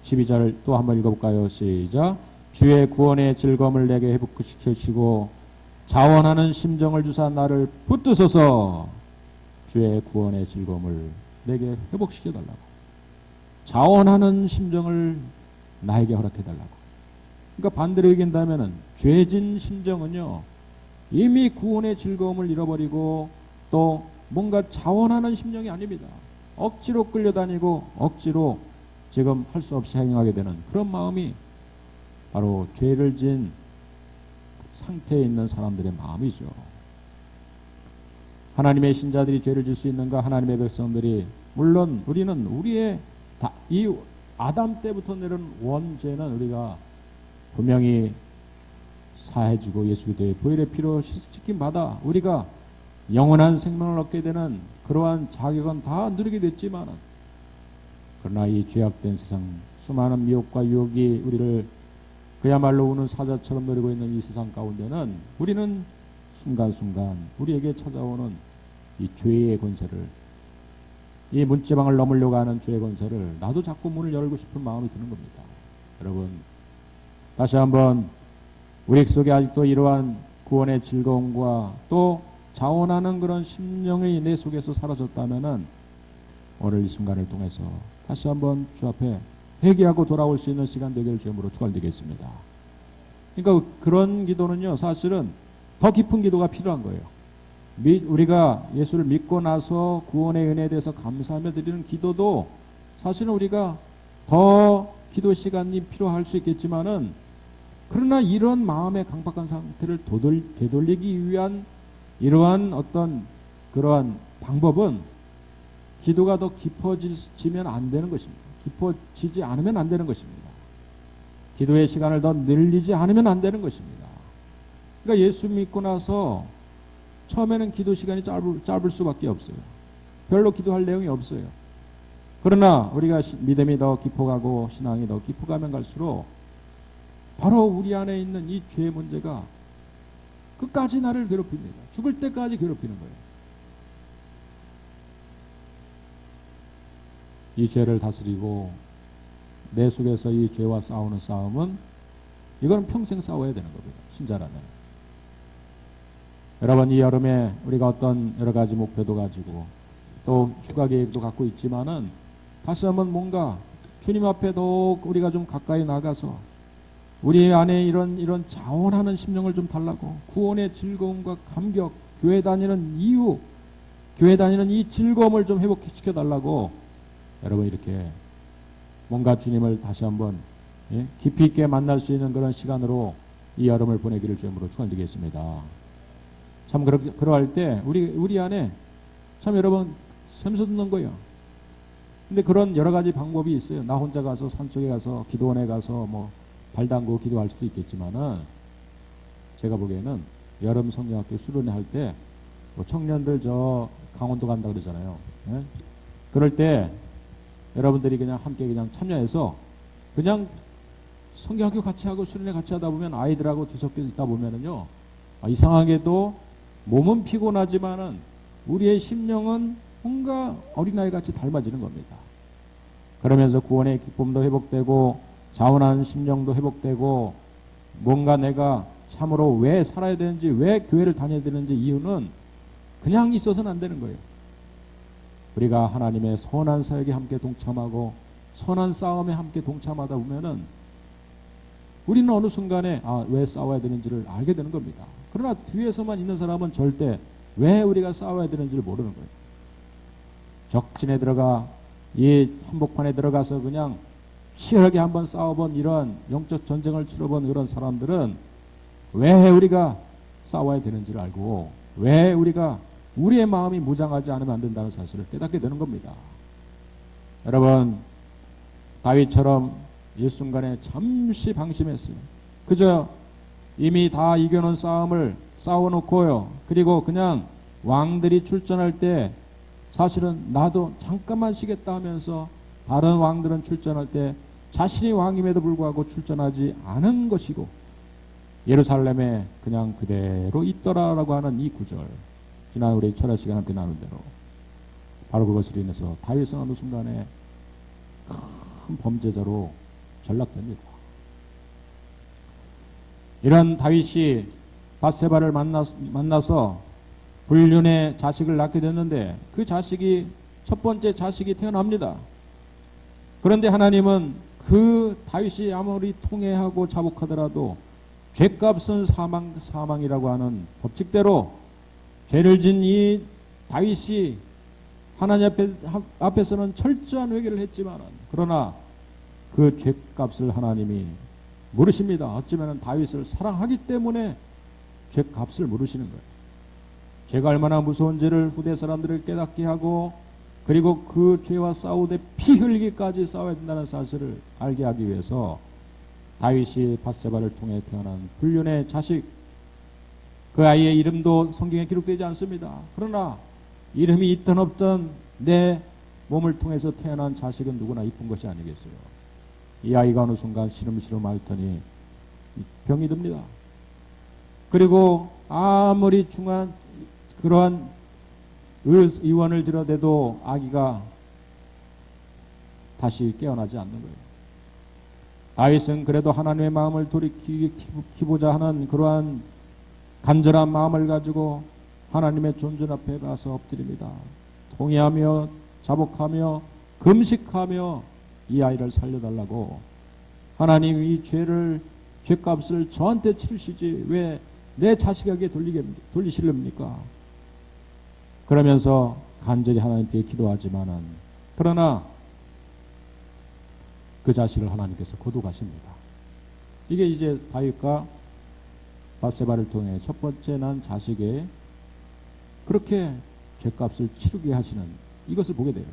12절 또 한번 읽어볼까요? 시작. 주의 구원의 즐거움을 내게 회복시키시고 자원하는 심정을 주사 나를 붙드소서. 주의 구원의 즐거움을 내게 회복시켜달라고, 자원하는 심정을 나에게 허락해달라고. 그러니까 반대로 얘기한다면 죄진 심정은요, 이미 구원의 즐거움을 잃어버리고 또 뭔가 자원하는 심령이 아닙니다. 억지로 끌려다니고 억지로 지금 할 수 없이 행하게 되는 그런 마음이 바로 죄를 진 상태에 있는 사람들의 마음이죠. 하나님의 신자들이 죄를 질 수 있는가? 하나님의 백성들이, 물론 우리는 우리의 이 아담 때부터 내려온 원죄는 우리가 분명히 사해지고 예수 그리스도의 보혈의 피로 씻김받아 우리가 영원한 생명을 얻게 되는 그러한 자격은 다 누리게 됐지만, 그러나 이 죄악된 세상, 수많은 미혹과 유혹이 우리를 그야말로 우는 사자처럼 노리고 있는 이 세상 가운데는 우리는 순간순간 우리에게 찾아오는 이 죄의 권세를, 이 문지방을 넘으려고 하는 죄의 권세를 나도 자꾸 문을 열고 싶은 마음이 드는 겁니다. 여러분, 다시 한번 우리 속에 아직도 이러한 구원의 즐거움과 또 자원하는 그런 심령이 내 속에서 사라졌다면은 오늘 이 순간을 통해서 다시 한번 주 앞에 회개하고 돌아올 수 있는 시간 되기를 주님으로 축원드리겠습니다. 그러니까 그런 기도는요, 사실은 더 깊은 기도가 필요한 거예요. 우리가 예수를 믿고 나서 구원의 은혜에 대해서 감사하며 드리는 기도도 사실은 우리가 더 기도 시간이 필요할 수 있겠지만은, 그러나 이런 마음의 강박한 상태를 되돌리기 위한 이러한 어떤 그러한 방법은 기도가 더 깊어지면 안 되는 것입니다. 깊어지지 않으면 안 되는 것입니다. 기도의 시간을 더 늘리지 않으면 안 되는 것입니다. 그러니까 예수 믿고 나서 처음에는 기도 시간이 짧을 수밖에 없어요. 별로 기도할 내용이 없어요. 그러나 우리가 믿음이 더 깊어가고 신앙이 더 깊어가면 갈수록 바로 우리 안에 있는 이 죄의 문제가 끝까지 나를 괴롭힙니다. 죽을 때까지 괴롭히는 거예요. 이 죄를 다스리고 내 속에서 이 죄와 싸우는 싸움은 이거는 평생 싸워야 되는 겁니다. 신자라면. 여러분, 이 여름에 우리가 어떤 여러 가지 목표도 가지고 또 휴가 계획도 갖고 있지만은 다시 한번 뭔가 주님 앞에 더욱 우리가 좀 가까이 나가서 우리 안에 이런 자원하는 심령을 좀 달라고, 구원의 즐거움과 감격, 교회 다니는 이유, 교회 다니는 이 즐거움을 좀 회복시켜 달라고 여러분 이렇게 뭔가 주님을 다시 한번 깊이 있게 만날 수 있는 그런 시간으로 이 여름을 보내기를 주님으로 축원드리겠습니다. 참 그러할 때 우리 안에 참 여러분 샘솟는 거예요. 근데 그런 여러 가지 방법이 있어요. 나 혼자 가서 산속에 가서 기도원에 가서 뭐 발 담그고 기도할 수도 있겠지만은, 제가 보기에는 여름 성경학교 수련회 할 때 뭐 청년들 저 강원도 간다 그러잖아요. 예? 그럴 때 여러분들이 그냥 함께 그냥 참여해서 그냥 성경학교 같이 하고 수련회 같이 하다 보면 아이들하고 뒤섞여 있다 보면은요, 이상하게도 몸은 피곤하지만은 우리의 심령은 뭔가 어린아이 같이 닮아지는 겁니다. 그러면서 구원의 기쁨도 회복되고 자원하는 심령도 회복되고, 뭔가 내가 참으로 왜 살아야 되는지, 왜 교회를 다녀야 되는지 이유는 그냥 있어서는 안 되는 거예요. 우리가 하나님의 선한 사역에 함께 동참하고 선한 싸움에 함께 동참하다 보면은 우리는 어느 순간에 왜 싸워야 되는지를 알게 되는 겁니다. 그러나 뒤에서만 있는 사람은 절대 왜 우리가 싸워야 되는지를 모르는 거예요. 적진에 들어가 이 한복판에 들어가서 그냥 치열하게 한번 싸워본 이런 영적 전쟁을 치러본 그런 사람들은 왜 우리가 싸워야 되는지를 알고 왜 우리가 우리의 마음이 무장하지 않으면 안 된다는 사실을 깨닫게 되는 겁니다. 여러분, 다윗처럼 일순간에 잠시 방심했어요. 그저 이미 다 이겨놓은 싸움을 싸워놓고요, 그리고 그냥 왕들이 출전할 때 사실은 나도 잠깐만 쉬겠다 하면서 다른 왕들은 출전할 때 자신이 왕임에도 불구하고 출전하지 않은 것이고 예루살렘에 그냥 그대로 있더라라고 하는 이 구절, 지난 우리 철야 시간 함께 나눈 대로 바로 그것으로 인해서 다윗은 어느 순간에 큰 범죄자로 전락됩니다. 이런 다윗이 밧세바를 만나서 불륜의 자식을 낳게 됐는데 그 자식이 첫 번째 자식이 태어납니다. 그런데 하나님은 그 다윗이 아무리 통회하고 자복하더라도 죄값은 사망이라고 하는 법칙대로 죄를 진 이 다윗이 하나님 앞에서는 철저한 회개를 했지만, 그러나 그 죄값을 하나님이 물으십니다. 어쩌면 다윗을 사랑하기 때문에 죄값을 물으시는 거예요. 죄가 얼마나 무서운지를 후대 사람들을 깨닫게 하고, 그리고 그 죄와 싸우되 피 흘리기까지 싸워야 된다는 사실을 알게 하기 위해서 다윗이 밧세바를 통해 태어난 불륜의 자식, 그 아이의 이름도 성경에 기록되지 않습니다. 그러나 이름이 있든 없든 내 몸을 통해서 태어난 자식은 누구나 이쁜 것이 아니겠어요. 이 아이가 어느 순간 시름시름 앓더니 병이 듭니다. 그리고 아무리 중한 그러한 의원을 들어대도 아기가 다시 깨어나지 않는 거예요. 다윗은 그래도 하나님의 마음을 돌이키고자 하는 그러한 간절한 마음을 가지고 하나님의 존전 앞에 가서 엎드립니다. 통회하며 자복하며 금식하며 이 아이를 살려달라고, 하나님 이 죄값을 저한테 치르시지 왜 내 자식에게 돌리시렵니까? 그러면서 간절히 하나님께 기도하지만은, 그러나 그 자식을 하나님께서 거두가십니다. 이게 이제 다윗과 밧세바를 통해 첫 번째 난 자식의 그렇게 죄값을 치르게 하시는 이것을 보게 돼요.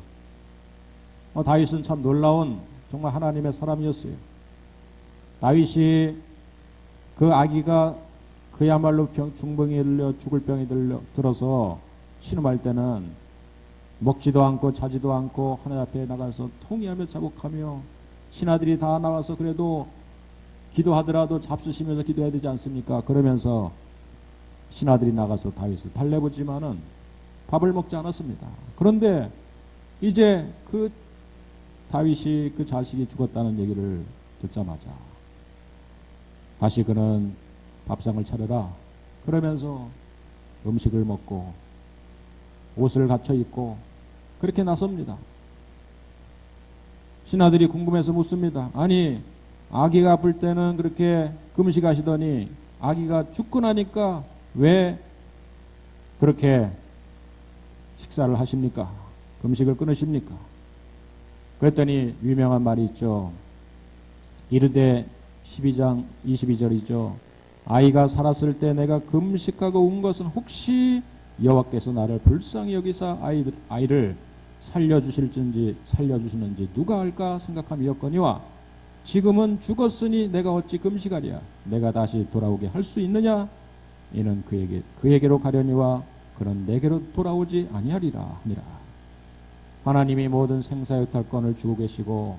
다윗은 참 놀라운 정말 하나님의 사람이었어요. 다윗이 그 아기가 그야말로 중병이 들려 죽을 병이 들어서 신음할 때는 먹지도 않고 자지도 않고 하나님 앞에 나가서 통회하며 자복하며, 신하들이 다 나와서 그래도 기도하더라도 잡수시면서 기도해야 되지 않습니까? 그러면서 신하들이 나가서 다윗을 달래보지만은 밥을 먹지 않았습니다. 그런데 이제 그 다윗이 그 자식이 죽었다는 얘기를 듣자마자 다시 그는 밥상을 차려라 그러면서 음식을 먹고 옷을 갖춰 입고 그렇게 나섭니다. 신하들이 궁금해서 묻습니다. 아니, 아기가 아플 때는 그렇게 금식하시더니 아기가 죽고 나니까 왜 그렇게 식사를 하십니까? 금식을 끊으십니까? 그랬더니 유명한 말이 있죠. 이르되 12장 22절이죠. 아이가 살았을 때 내가 금식하고 운 것은 혹시 여호와께서 나를 불쌍히 여기사 아이를 살려주시는지 누가 알까 생각함이었거니와 지금은 죽었으니 내가 어찌 금식하랴? 내가 다시 돌아오게 할 수 있느냐? 이는 그에게로 가려니와 그는 내게로 돌아오지 아니하리라 하니라. 하나님이 모든 생사의 탈권을 주고 계시고,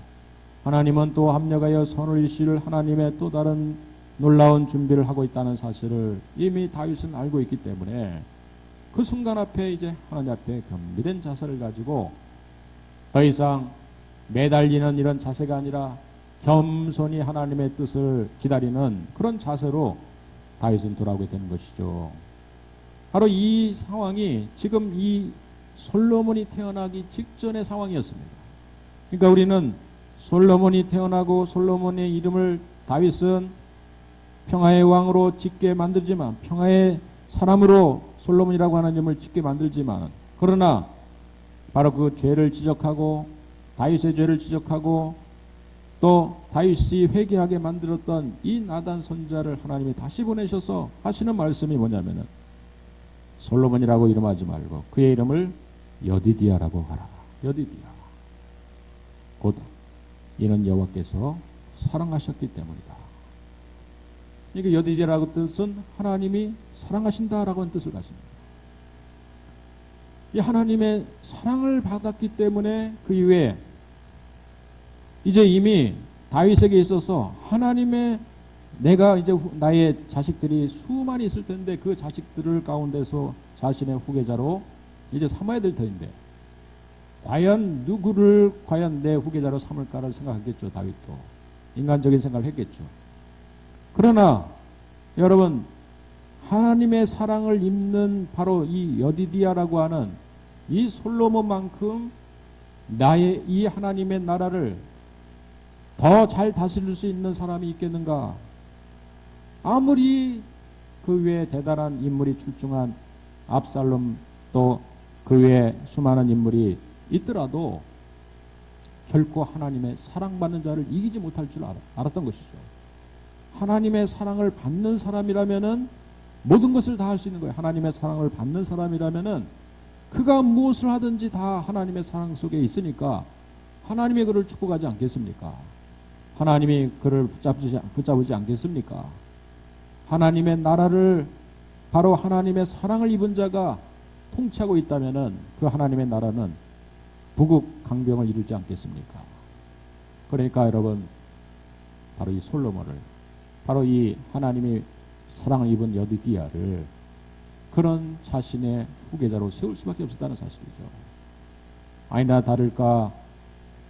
하나님은 또 합력하여 선을 일시를 하나님의 또 다른 놀라운 준비를 하고 있다는 사실을 이미 다윗은 알고 있기 때문에 그 순간 앞에 이제 하나님 앞에 겸비된 자세를 가지고 더 이상 매달리는 이런 자세가 아니라 겸손히 하나님의 뜻을 기다리는 그런 자세로 다윗은 돌아오게 되는 것이죠. 바로 이 상황이 지금 이 솔로몬이 태어나기 직전의 상황이었습니다. 그러니까 우리는 솔로몬이 태어나고 솔로몬의 이름을 다윗은 평화의 왕으로 짓게 만들지만, 평화의 사람으로 솔로몬이라고 하는 이름을 짓게 만들지만, 그러나 바로 그 죄를 지적하고 다윗의 죄를 지적하고 또 다윗이 회개하게 만들었던 이 나단 선지자를 하나님이 다시 보내셔서 하시는 말씀이 뭐냐면은 솔로몬이라고 이름하지 말고 그의 이름을 여디디야라고 하라. 여디디야. 곧 이는 여호와께서 사랑하셨기 때문이다. 이게 여디디야라고 뜻은 하나님이 사랑하신다라고 하는 뜻을 가집니다. 이 하나님의 사랑을 받았기 때문에 그 이후에 이제 이미 다윗에게 있어서 하나님의 내가 이제 나의 자식들이 수많이 있을 텐데 그 자식들을 가운데서 자신의 후계자로 이제 삼아야 될 터인데 과연 누구를 과연 내 후계자로 삼을까를 생각했겠죠. 다윗도 인간적인 생각을 했겠죠. 그러나 여러분, 하나님의 사랑을 입는 바로 이 여디디야라고 하는 이 솔로몬만큼 나의 이 하나님의 나라를 더 잘 다스릴 수 있는 사람이 있겠는가? 아무리 그 외에 대단한 인물이 출중한 압살롬 또 그 외에 수많은 인물이 있더라도 결코 하나님의 사랑받는 자를 이기지 못할 줄 알았던 것이죠. 하나님의 사랑을 받는 사람이라면은 모든 것을 다 할 수 있는 거예요. 하나님의 사랑을 받는 사람이라면은 그가 무엇을 하든지 다 하나님의 사랑 속에 있으니까 하나님의 그를 축복하지 않겠습니까? 하나님이 그를 붙잡지 않겠습니까? 하나님의 나라를 바로 하나님의 사랑을 입은 자가 통치하고 있다면은 그 하나님의 나라는 부국강병을 이루지 않겠습니까? 그러니까 여러분, 바로 이 솔로몬을, 바로 이 하나님이 사랑을 입은 여디디야를 그런 자신의 후계자로 세울 수밖에 없었다는 사실이죠. 아니나 다를까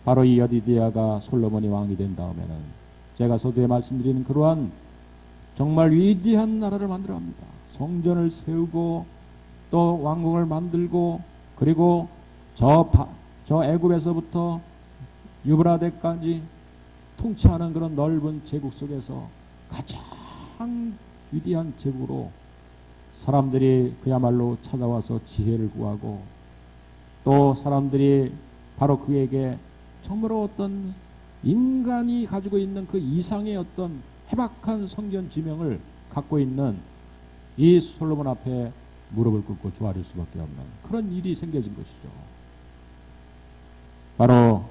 바로 이 여디디아가 솔로몬이 왕이 된 다음에는 제가 서두에 말씀드리는 그러한 정말 위대한 나라를 만들어갑니다. 성전을 세우고 또 왕궁을 만들고, 그리고 저 애굽에서부터 유브라데까지 통치하는 그런 넓은 제국 속에서 가장 위대한 제국으로 사람들이 그야말로 찾아와서 지혜를 구하고, 또 사람들이 바로 그에게 정말로 어떤 인간이 가지고 있는 그 이상의 어떤 해박한 성견 지명을 갖고 있는 이 솔로몬 앞에 무릎을 꿇고 조아릴 수밖에 없는 그런 일이 생겨진 것이죠. 바로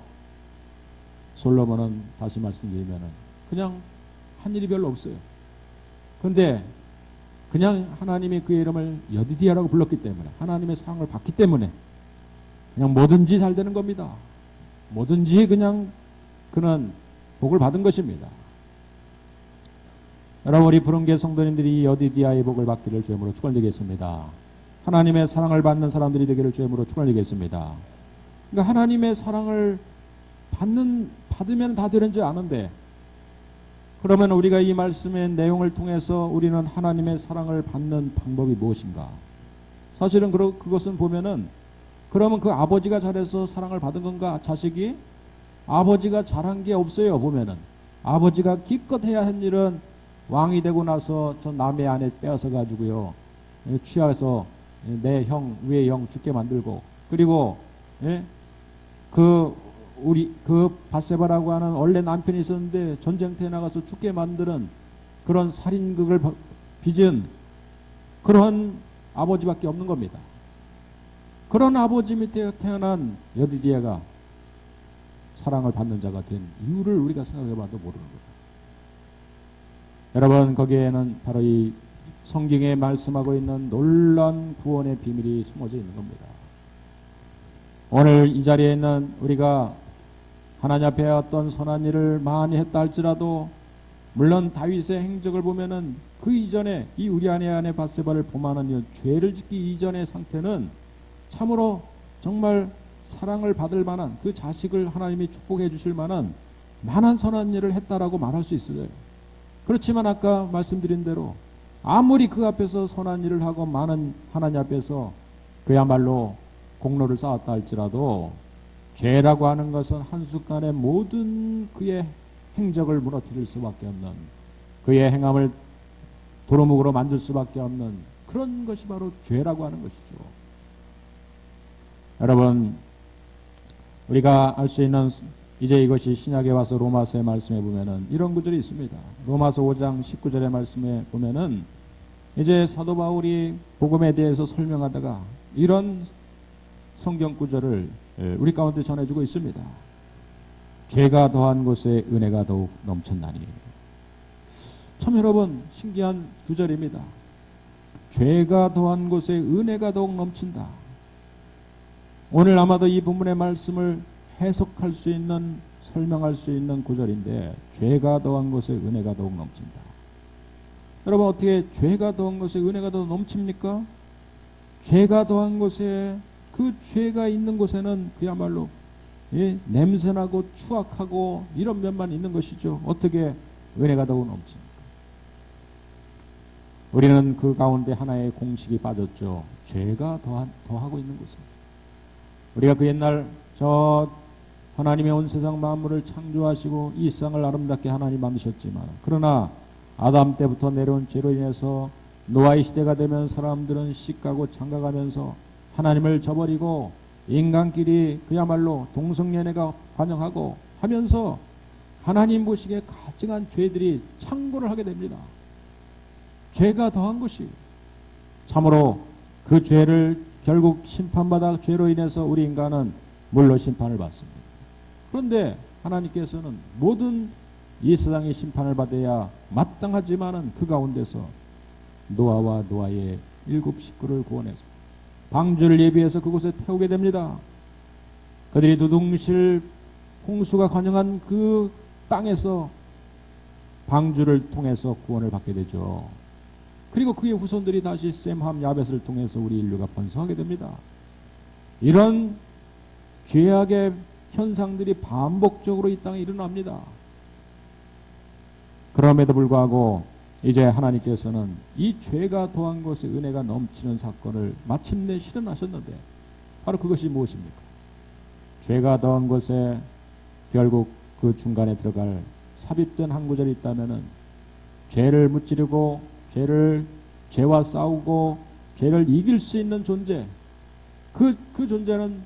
솔로몬은 다시 말씀드리면 그냥 한 일이 별로 없어요. 그런데 그냥 하나님이 그의 이름을 여디디아라고 불렀기 때문에, 하나님의 사랑을 받기 때문에 그냥 뭐든지 잘 되는 겁니다. 뭐든지 그냥 그는 복을 받은 것입니다. 여러분, 우리 부름계 성도님들이 이 여디디아의 복을 받기를 주님으로 축원드리겠습니다. 하나님의 사랑을 받는 사람들이 되기를 주님으로 축원드리겠습니다. 그러니까 하나님의 사랑을 받으면 다 되는 줄 아는데, 그러면 우리가 이 말씀의 내용을 통해서 우리는 하나님의 사랑을 받는 방법이 무엇인가? 사실은 그것은 보면은, 그러면 그 아버지가 잘해서 사랑을 받은 건가? 자식이? 아버지가 잘한 게 없어요. 보면은 아버지가 기껏 해야 한 일은 왕이 되고 나서 저 남의 아내 빼앗아 가지고요, 취하해서 내 형, 위의 형 죽게 만들고, 그리고 그 바세바라고 하는 원래 남편이 있었는데 전쟁터에 나가서 죽게 만드는 그런 살인극을 빚은 그런 아버지밖에 없는 겁니다. 그런 아버지 밑에 태어난 여디디아가 사랑을 받는 자가 된 이유를 우리가 생각해봐도 모르는 거예요. 여러분, 거기에는 바로 이 성경에 말씀하고 있는 놀라운 구원의 비밀이 숨어져 있는 겁니다. 오늘 이 자리에 있는 우리가 하나님 앞에 어떤 선한 일을 많이 했다 할지라도, 물론 다윗의 행적을 보면은 그 이전에 이 우리아의 아내 바세바를 범하는 이 죄를 짓기 이전의 상태는 참으로 정말 사랑을 받을 만한, 그 자식을 하나님이 축복해 주실 만한 많은 선한 일을 했다라고 말할 수 있어요. 그렇지만 아까 말씀드린 대로 아무리 그 앞에서 선한 일을 하고 많은 하나님 앞에서 그야말로 공로를 쌓았다 할지라도, 죄라고 하는 것은 한순간에 모든 그의 행적을 무너뜨릴 수밖에 없는, 그의 행함을 도루묵으로 만들 수밖에 없는 그런 것이 바로 죄라고 하는 것이죠. 여러분, 우리가 알 수 있는, 이제 이것이 신약에 와서 로마서의 말씀에 보면은 이런 구절이 있습니다. 로마서 5장 19절의 말씀에 보면은 이제 사도 바울이 복음에 대해서 설명하다가 이런 성경 구절을 우리 가운데 전해주고 있습니다. 죄가 더한 곳에 은혜가 더욱 넘쳤나니. 참 여러분, 신기한 구절입니다. 죄가 더한 곳에 은혜가 더욱 넘친다. 오늘 아마도 이 본문의 말씀을 해석할 수 있는, 설명할 수 있는 구절인데, 죄가 더한 곳에 은혜가 더욱 넘친다. 여러분, 어떻게 죄가 더한 곳에 은혜가 더 넘칩니까? 죄가 더한 곳에, 그 죄가 있는 곳에는 그야말로 냄새나고 추악하고 이런 면만 있는 것이죠. 어떻게 은혜가 더욱 넘칩니까? 우리는 그 가운데 하나의 공식이 빠졌죠. 죄가 더하고 있는 곳에. 우리가 그 옛날 저 하나님의 온 세상 만물을 창조하시고 이 세상을 아름답게 하나님 만드셨지만, 그러나 아담 때부터 내려온 죄로 인해서 노아의 시대가 되면 사람들은 시가고 장가가면서 하나님을 저버리고 인간끼리 그야말로 동성연애가 관영하고 하면서 하나님 보시기에 가증한 죄들이 창고를 하게 됩니다. 죄가 더한 것이, 참으로 그 죄를 결국 심판받아 죄로 인해서 우리 인간은 물로 심판을 받습니다. 그런데 하나님께서는 모든 이 세상의 심판을 받아야 마땅하지만은 그 가운데서 노아와 노아의 7 식구를 구원해서 방주를 예비해서 그곳에 태우게 됩니다. 그들이 두둥실 홍수가 관영한 그 땅에서 방주를 통해서 구원을 받게 되죠. 그리고 그의 후손들이 다시 셈, 함, 야벳을 통해서 우리 인류가 번성하게 됩니다. 이런 죄악의 현상들이 반복적으로 이 땅에 일어납니다. 그럼에도 불구하고 이제 하나님께서는 이 죄가 더한 것에 은혜가 넘치는 사건을 마침내 실현하셨는데 바로 그것이 무엇입니까? 죄가 더한 것에 결국 그 중간에 들어갈 삽입된 한 구절이 있다면은 죄를 무찌르고 죄와 싸우고 죄를 이길 수 있는 존재, 그 존재는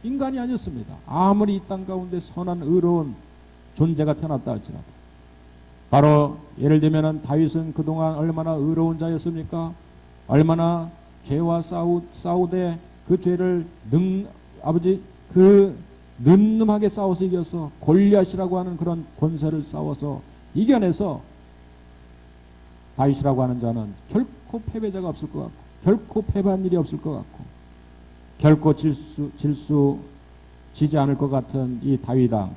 인간이 아니었습니다. 아무리 이 땅 가운데 선한 의로운 존재가 태어났다 할지라도. 바로 예를 들면 다윗은 그동안 얼마나 의로운 자였습니까? 얼마나 죄와 싸우되 그 죄를 늠름하게 싸워서 이겨서 골리앗이라고 하는 그런 권세를 싸워서 이겨내서 다윗이라고 하는 자는 결코 패배자가 없을 것 같고 결코 패배한 일이 없을 것 같고 결코 지지 않을 것 같은 이 다윗왕.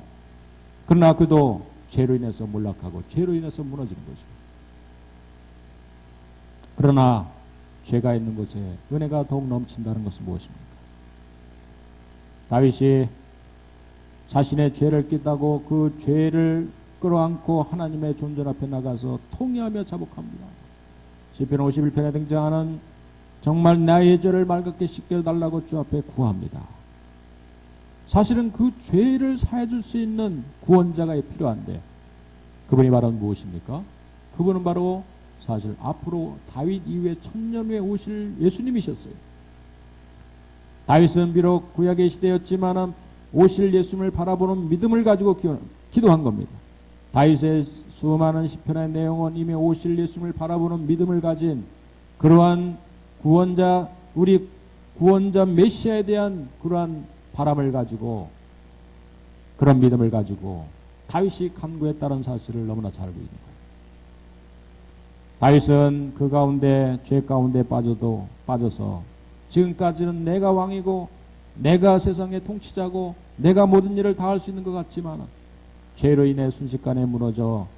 그러나 그도 죄로 인해서 몰락하고 죄로 인해서 무너지는 거죠. 그러나 죄가 있는 곳에 은혜가 더욱 넘친다는 것은 무엇입니까? 다윗이 자신의 죄를 깨닫고 그 죄를 끌어안고 하나님의 존전 앞에 나가서 통회하며 자복합니다. 시편 51편에 등장하는 정말 나의 죄를 맑게 씻겨달라고 주 앞에 구합니다. 사실은 그 죄를 사해줄 수 있는 구원자가 필요한데 그분이 바로 무엇입니까? 그분은 바로 사실 앞으로 다윗 이후에 천년 후에 오실 예수님이셨어요. 다윗은 비록 구약의 시대였지만 오실 예수님을 바라보는 믿음을 가지고 기도한 겁니다. 다윗의 수많은 시편의 내용은 이미 오실 예수님을 바라보는 믿음을 가진 그러한 구원자, 우리 구원자 메시아에 대한 그러한 바람을 가지고 그런 믿음을 가지고 다윗이 간구했다는 사실을 너무나 잘 알고 있는 거예요. 다윗은 그 가운데 죄 가운데 빠져서 지금까지는 내가 왕이고 내가 세상의 통치자고 내가 모든 일을 다 할 수 있는 것 같지만 죄로 인해 순식간에 무너져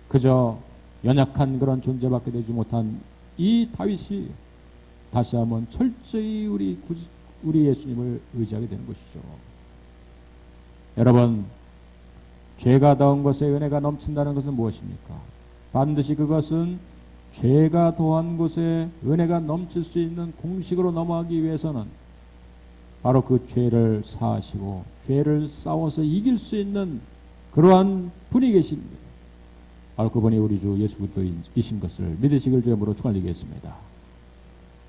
그저 연약한 그런 존재밖에 되지 못한 이 다윗이 다시 한번 철저히 우리 예수님을 의지하게 되는 것이죠. 여러분, 죄가 더한 것에 은혜가 넘친다는 것은 무엇입니까? 반드시 그것은 죄가 더한 곳에 은혜가 넘칠 수 있는 공식으로 넘어가기 위해서는 바로 그 죄를 사하시고 죄를 싸워서 이길 수 있는 그러한 분이 계십니다. 바로 그분이 우리 주 예수 그리스도이신 것을 믿으시길 주님으로 축원드리겠습니다.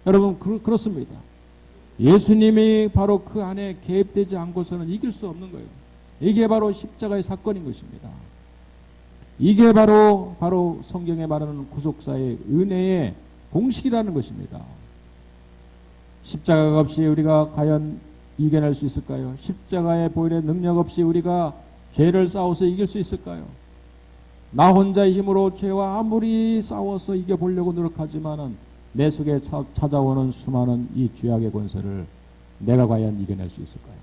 여러분, 그렇습니다. 예수님이 바로 그 안에 개입되지 않고서는 이길 수 없는 거예요. 이게 바로 십자가의 사건인 것입니다. 이게 바로 성경에 말하는 구속사의 은혜의 공식이라는 것입니다. 십자가가 없이 우리가 과연 이겨낼 수 있을까요? 십자가의 보혈의 능력 없이 우리가 죄를 싸워서 이길 수 있을까요? 나 혼자의 힘으로 죄와 아무리 싸워서 이겨보려고 노력하지만은 내 속에 찾아오는 수많은 이 죄악의 권세를 내가 과연 이겨낼 수 있을까요?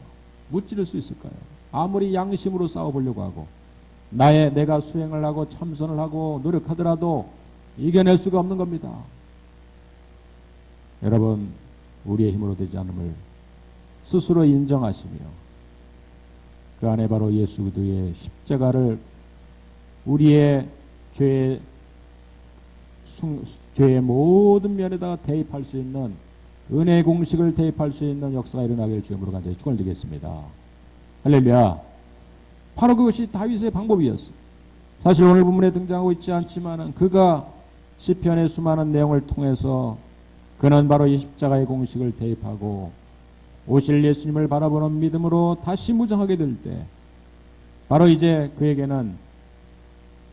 무찌를 수 있을까요? 아무리 양심으로 싸워보려고 하고 내가 수행을 하고 참선을 하고 노력하더라도 이겨낼 수가 없는 겁니다. 여러분, 우리의 힘으로 되지 않음을 스스로 인정하시며 그 안에 바로 예수 그리스도의 십자가를 우리의 죄의 모든 면에다가 대입할 수 있는 은혜의 공식을 대입할 수 있는 역사가 일어나길 주님으로 간절히 축원드리겠습니다. 할렐루야. 바로 그것이 다윗의 방법이었어요. 사실 오늘 본문에 등장하고 있지 않지만 그가 시편의 수많은 내용을 통해서 그는 바로 이 십자가의 공식을 대입하고 오실 예수님을 바라보는 믿음으로 다시 무장하게 될 때 바로 이제 그에게는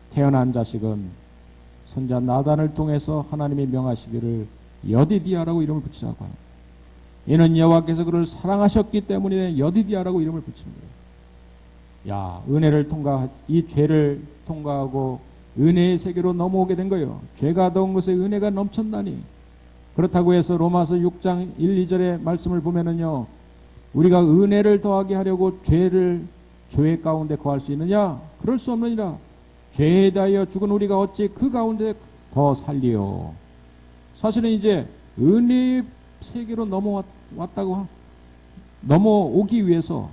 태어난 자식은 선자 나단을 통해서 하나님이 명하시기를 여디디아라고 이름을 붙이자고 하는 거예요. 이는 여호와께서 그를 사랑하셨기 때문에 여디디아라고 이름을 붙이는 거예요. 은혜를 이 죄를 통과하고 은혜의 세계로 넘어오게 된 거예요. 죄가 더운 것에 은혜가 넘쳤나니. 그렇다고 해서 로마서 6장 1, 2절의 말씀을 보면은요, 우리가 은혜를 더하게 하려고 죄 가운데 거할 수 있느냐? 그럴 수 없느니라. 죄에 대하여 죽은 우리가 어찌 그 가운데 더 살리요. 사실은 이제 은혜의 세계로 넘어오기 위해서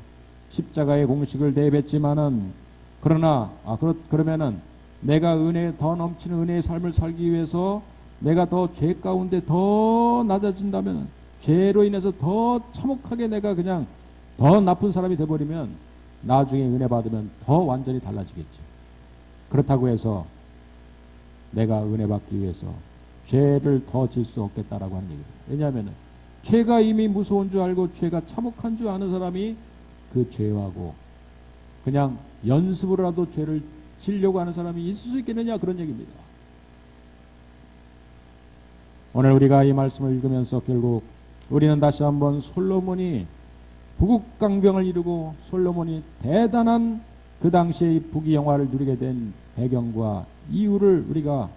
십자가의 공식을 대입했지만은 그러면은 내가 더 넘치는 은혜의 삶을 살기 위해서 내가 더 죄 가운데 더 낮아진다면, 죄로 인해서 더 참혹하게 내가 그냥 더 나쁜 사람이 돼버리면 나중에 은혜 받으면 더 완전히 달라지겠지. 그렇다고 해서 내가 은혜 받기 위해서 죄를 더 질 수 없겠다라고 하는 얘기예요. 왜냐하면 죄가 이미 무서운 줄 알고 죄가 참혹한 줄 아는 사람이 그 죄하고 그냥 연습으로라도 죄를 지려고 하는 사람이 있을 수 있겠느냐, 그런 얘기입니다. 오늘 우리가 이 말씀을 읽으면서 결국 우리는 다시 한번 솔로몬이 부국강병을 이루고 솔로몬이 대단한 그 당시의 부귀영화를 누리게 된 배경과 이유를 우리가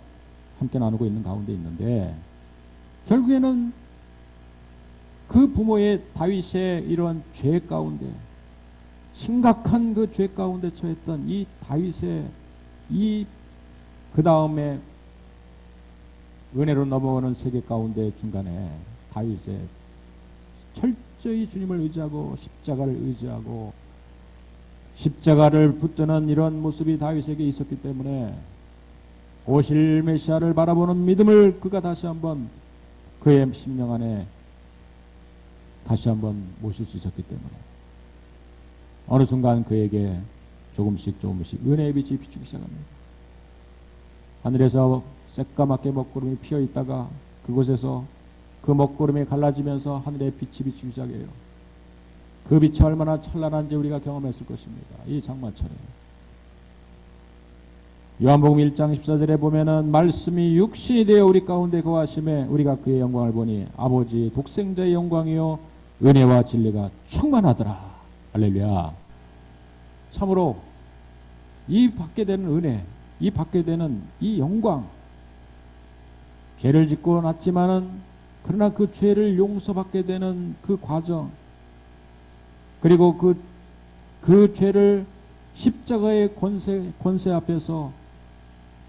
함께 나누고 있는 가운데 있는데, 결국에는 그 부모의 다윗의 이러한 죄 가운데, 심각한 그 죄 가운데 처했던 이 다윗의 그 다음에 은혜로 넘어오는 세계 가운데 중간에 다윗의 철저히 주님을 의지하고 십자가를 의지하고 십자가를 붙드는 이런 모습이 다윗에게 있었기 때문에 오실 메시아를 바라보는 믿음을 그가 다시 한번 그의 심령 안에 다시 한번 모실 수 있었기 때문에 어느 순간 그에게 조금씩 은혜의 빛이 비추기 시작합니다. 하늘에서 새까맣게 먹구름이 피어 있다가 그곳에서 그 먹구름이 갈라지면서 하늘의 빛이 비추기 시작해요. 그 빛이 얼마나 찬란한지 우리가 경험했을 것입니다. 이 장마철에 요한복음 1장 14절에 보면은 말씀이 육신이 되어 우리 가운데 거하심에 우리가 그의 영광을 보니 아버지 독생자의 영광이요 은혜와 진리가 충만하더라. 할렐루야. 참으로 이 받게 되는 은혜, 이 받게 되는 이 영광, 죄를 짓고 났지만은 그러나 그 죄를 용서받게 되는 그 과정, 그리고 그 죄를 십자가의 권세 앞에서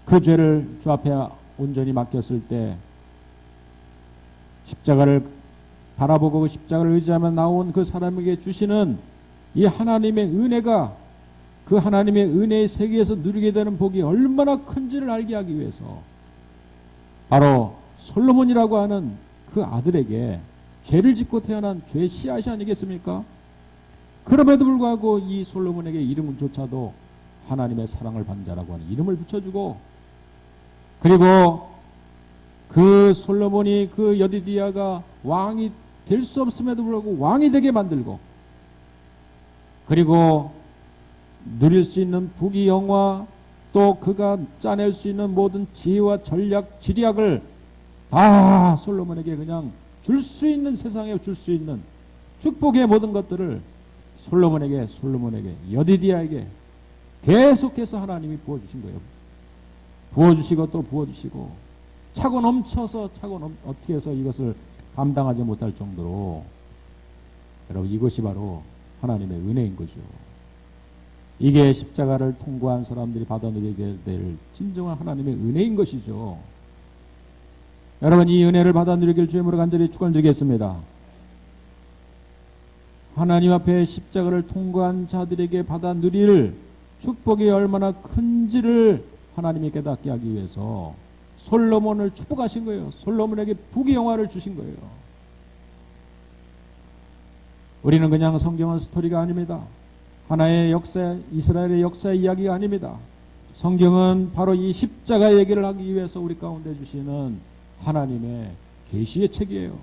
그 죄를 주 앞에 온전히 맡겼을 때 십자가를 바라보고 그 십자가를 의지하며 나온 그 사람에게 주시는 이 하나님의 은혜가, 그 하나님의 은혜의 세계에서 누리게 되는 복이 얼마나 큰지를 알게 하기 위해서 바로 솔로몬이라고 하는 그 아들에게 죄를 짓고 태어난 죄의 씨앗이 아니겠습니까? 그럼에도 불구하고 이 솔로몬에게 이름조차도 하나님의 사랑을 받는 자라고 하는 이름을 붙여주고, 그리고 그 솔로몬이 그 여디디야가 왕이 될 수 없음에도 불구하고 왕이 되게 만들고, 그리고 누릴 수 있는 부귀영화, 또 그가 짜낼 수 있는 모든 지혜와 전략, 지략을 다 솔로몬에게 그냥 줄 수 있는, 세상에 줄 수 있는 축복의 모든 것들을 솔로몬에게 여디디야에게 계속해서 하나님이 부어주신 거예요. 부어주시고 또 부어주시고 차고 넘쳐서 어떻게 해서 이것을 감당하지 못할 정도로, 여러분 이것이 바로 하나님의 은혜인 거죠. 이게 십자가를 통과한 사람들이 받아 누리게 될 진정한 하나님의 은혜인 것이죠. 여러분 이 은혜를 받아 누리길 주님으로 간절히 축원드리겠습니다. 하나님 앞에 십자가를 통과한 자들에게 받아 누릴 축복이 얼마나 큰지를 하나님이 깨닫게 하기 위해서 솔로몬을 축복하신 거예요. 솔로몬에게 부귀영화를 주신 거예요. 우리는 그냥 성경은 스토리가 아닙니다. 하나의 역사, 이스라엘의 역사의 이야기가 아닙니다. 성경은 바로 이 십자가 얘기를 하기 위해서 우리 가운데 주시는 하나님의 계시의 책이에요.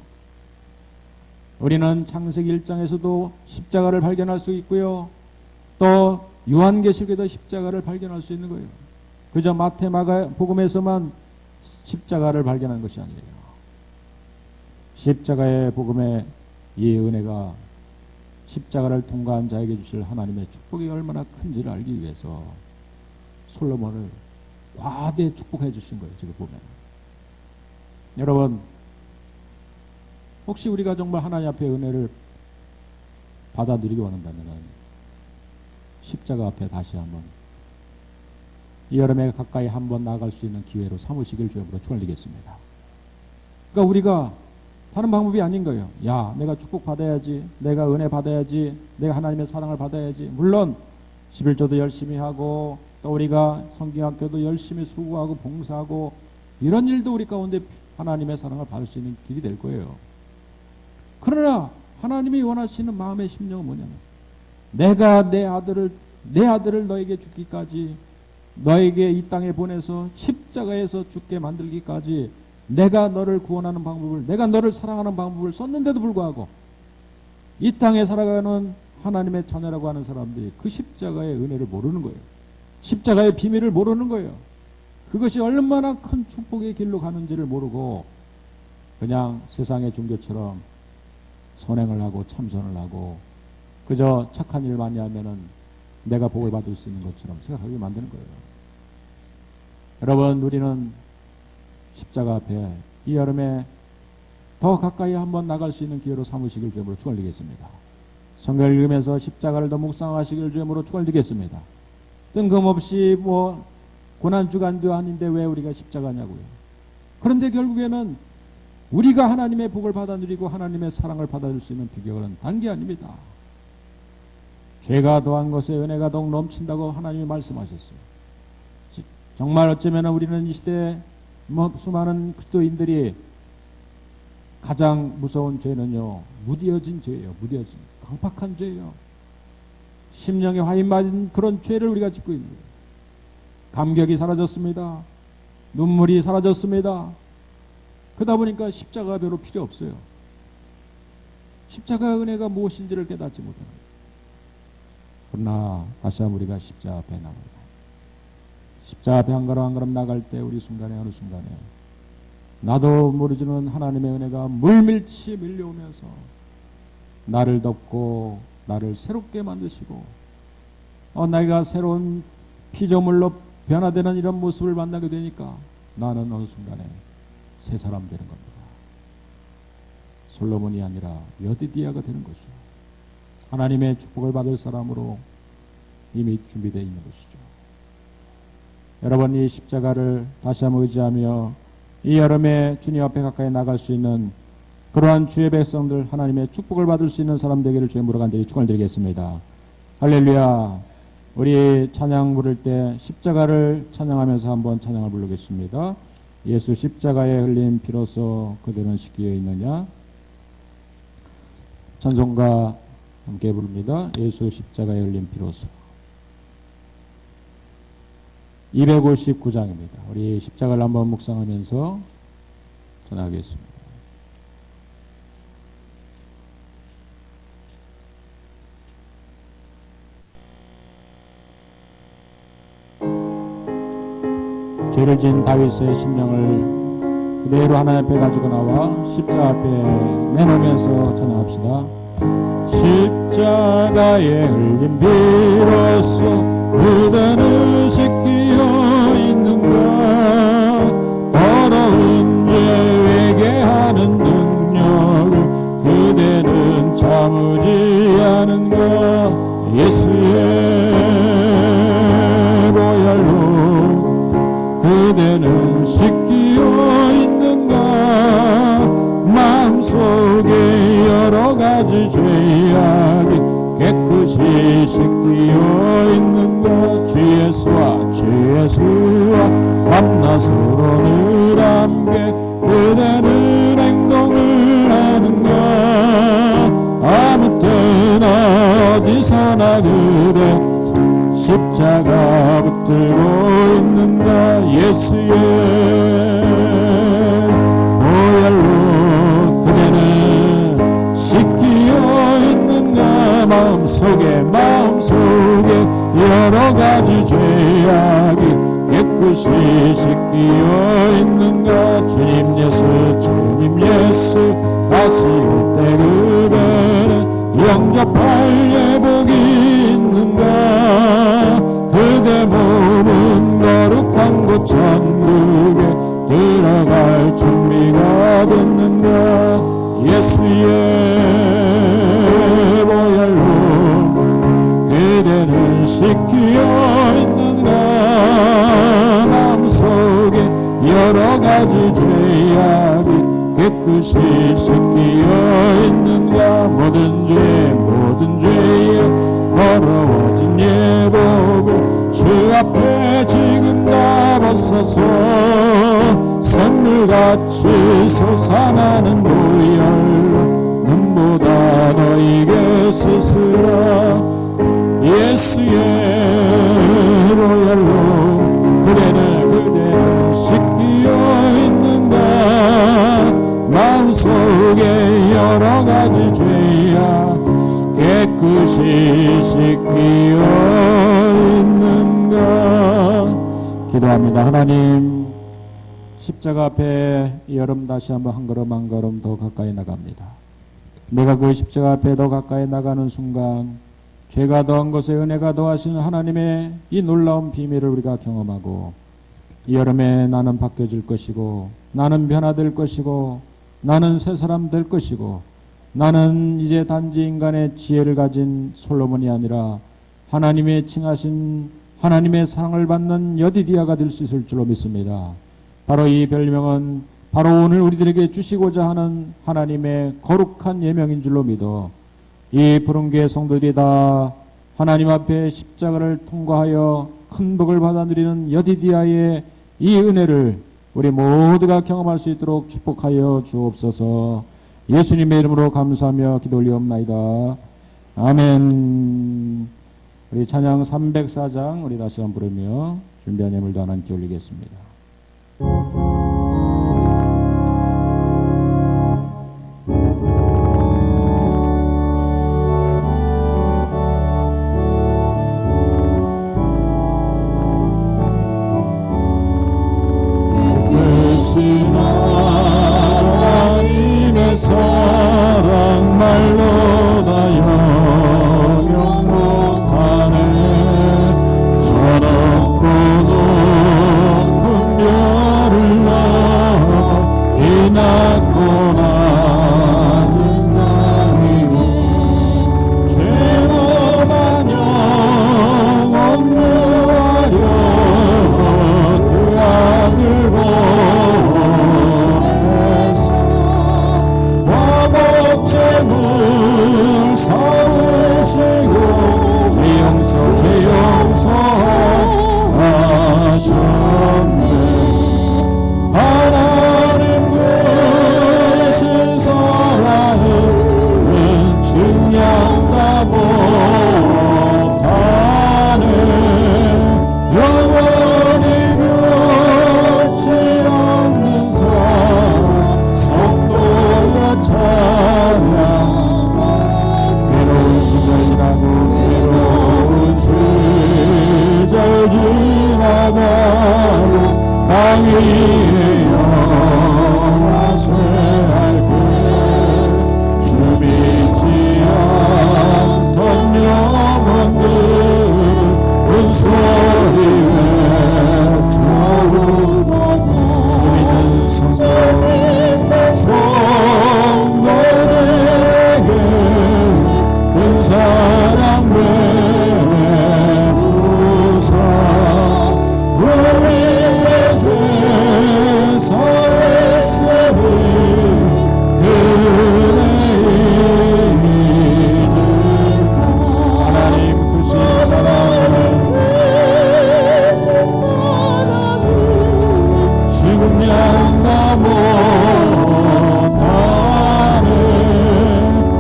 우리는 창세기 1장에서도 십자가를 발견할 수 있고요, 또 요한계시록에도 십자가를 발견할 수 있는 거예요. 그저 마태, 마가복음에서만 십자가를 발견한 것이 아니에요. 십자가의 복음의 이 은혜가 십자가를 통과한 자에게 주실 하나님의 축복이 얼마나 큰지를 알기 위해서 솔로몬을 과대 축복해 주신 거예요. 지금 보면 여러분, 혹시 우리가 정말 하나님 앞에 은혜를 받아 누리기 원한다면 십자가 앞에 다시 한번 이 여름에 가까이 한번 나아갈 수 있는 기회로 삼으시길 주님으로 축원드리겠습니다. 그러니까 우리가 다른 방법이 아닌 거예요. 야, 내가 축복 받아야지, 내가 은혜 받아야지, 내가 하나님의 사랑을 받아야지. 물론 11조도 열심히 하고 또 우리가 성경학교도 열심히 수고하고 봉사하고 이런 일도 우리 가운데 하나님의 사랑을 받을 수 있는 길이 될 거예요. 그러나 하나님이 원하시는 마음의 심령은 뭐냐면, 내가 내 아들을 너에게 주기까지, 너에게 이 땅에 보내서 십자가에서 죽게 만들기까지 내가 너를 구원하는 방법을, 내가 너를 사랑하는 방법을 썼는데도 불구하고 이 땅에 살아가는 하나님의 자녀라고 하는 사람들이 그 십자가의 은혜를 모르는 거예요. 십자가의 비밀을 모르는 거예요. 그것이 얼마나 큰 축복의 길로 가는지를 모르고 그냥 세상의 종교처럼 선행을 하고 참선을 하고 그저 착한 일 많이 하면은 내가 복을 받을 수 있는 것처럼 생각하게 만드는 거예요. 여러분, 우리는 십자가 앞에 이 여름에 더 가까이 한번 나갈 수 있는 기회로 삼으시길 주님으로 축원드리겠습니다. 성경을 읽으면서 십자가를 더 묵상하시길 주님으로 축원드리겠습니다. 뜬금없이 고난주간도 아닌데 왜 우리가 십자가냐고요. 그런데 결국에는 우리가 하나님의 복을 받아 누리고 하나님의 사랑을 받아줄 수 있는 비결은 단 게 아닙니다. 죄가 더한 것에 은혜가 더욱 넘친다고 하나님이 말씀하셨어요. 정말 어쩌면 우리는 이 시대에 수많은 그리스도인들이 가장 무서운 죄는요, 무뎌진 죄예요. 무뎌진, 강팍한 죄예요. 심령에 화인 맞은 그런 죄를 우리가 짓고 있는 거예요. 감격이 사라졌습니다. 눈물이 사라졌습니다. 그러다 보니까 십자가 별로 필요 없어요. 십자가 은혜가 무엇인지를 깨닫지 못하는 거예요. 그러나 다시 한번 우리가 십자가 앞에 나가요. 십자가 앞에 한 걸음 한 걸음 나갈 때 우리 순간에 어느 순간에 나도 모르지는 하나님의 은혜가 물밀치 밀려오면서 나를 덮고 나를 새롭게 만드시고 내가 새로운 피조물로 변화되는 이런 모습을 만나게 되니까 나는 어느 순간에 새 사람 되는 겁니다. 솔로몬이 아니라 여디디아가 되는 것이죠. 하나님의 축복을 받을 사람으로 이미 준비되어 있는 것이죠. 여러분, 이 십자가를 다시 한번 의지하며 이 여름에 주님 앞에 가까이 나갈 수 있는 그러한 주의 백성들, 하나님의 축복을 받을 수 있는 사람 되기를 주님으로 간절히 축원을 드리겠습니다. 할렐루야. 우리 찬양 부를 때 십자가를 찬양하면서 한번 찬양을 부르겠습니다. 예수 십자가에 흘린 피로써 그대는 씻기어 있느냐. 찬송가 함께 부릅니다. 예수 십자가에 흘린 피로써. 259장입니다. 우리 십자가를 한번 묵상하면서 전하겠습니다. 죄를 지은 다윗의 심령을 그대로 하나님 앞에 가지고 나와 십자가 앞에 내놓으면서 찬양합시다. 십자가에 흘린 피로써 그대는 씻기어 있는가. 더러운 죄 회개하는 능력을 그대는 참으지 않은가. 예수의 보혈로 그대는 씻기어 있는가. 마음속에 여러 가지 죄악이 깨끗이 씻기어 있는가. 주 예수와 만나서 늘 함께 그대는 행동을 하는가. 아무 때나 어디서나 그대 십자가 붙들고 있는가. 예수의 보혈로 그대는 씻기어 있는가. 마음속에 여러 가지 죄악이 깨끗이 씻기어 있는가. 주님 예수 다시 올 때 그대는 영접할 예복이 있는가. 그대 몸은 거룩한 곳 천국에 들어갈 준비가 됐는가. 예수의 보혈로 그대는 씻기어 있는가. 마음속에 여러 가지 죄악이 깨끗이 씻기어 있는가. 모든 죄에 더러워진 예복을 주 앞에 지금 다 벗어서 샘물같이 솟아나는 보혈로 눈보다 너에게 씻으라. 예수의 보혈로 그대는 씻기어 있는가. 마음속에 여러 가지 죄야 깨끗이 씻기어 있는가. 기도합니다. 하나님, 십자가 앞에 이 여름 다시 한번 한 걸음 한 걸음 더 가까이 나갑니다. 내가 그 십자가 앞에 더 가까이 나가는 순간 죄가 더한 것에 은혜가 더하신 하나님의 이 놀라운 비밀을 우리가 경험하고, 이 여름에 나는 바뀌어질 것이고, 나는 변화될 것이고, 나는 새 사람 될 것이고, 나는 이제 단지 인간의 지혜를 가진 솔로몬이 아니라 하나님의 칭하신 하나님의 사랑을 받는 여디디아가 될 수 있을 줄로 믿습니다. 바로 이 별명은 바로 오늘 우리들에게 주시고자 하는 하나님의 거룩한 예명인 줄로 믿어 이 푸른교회 성도들이 다 하나님 앞에 십자가를 통과하여 큰 복을 받아 누리는 여디디아의 이 은혜를 우리 모두가 경험할 수 있도록 축복하여 주옵소서. 예수님의 이름으로 감사하며 기도 올리옵나이다. 아멘. 우리 찬양 304장 우리 다시 한번 부르며 준비한 예물도 하나님께 올리겠습니다. 하나님의 사랑 말로 다 영영 못하네. 저 높고 높은 별을 넘어 이 낮고 낮은 땅 위에 죄로 마냥 업무하려 그 아들 제물 삼으시고 죄 용서하셨네. 하나님 되신 사랑은 증량다 못하네. 영원히 변치 않는 사랑 성도여 찬양. 괴로운 시절 지나고 괴로운 시절 지나가고 땅 위에 영화 쇠할 때 주 믿지 않던 영혼들은 큰 소리 외쳐오고 주 믿는 성도들에게 큰 사랑 베푸사 우리의 죄 사했으니 그네 이제 하나님 크신 사랑은 증량다 못하네.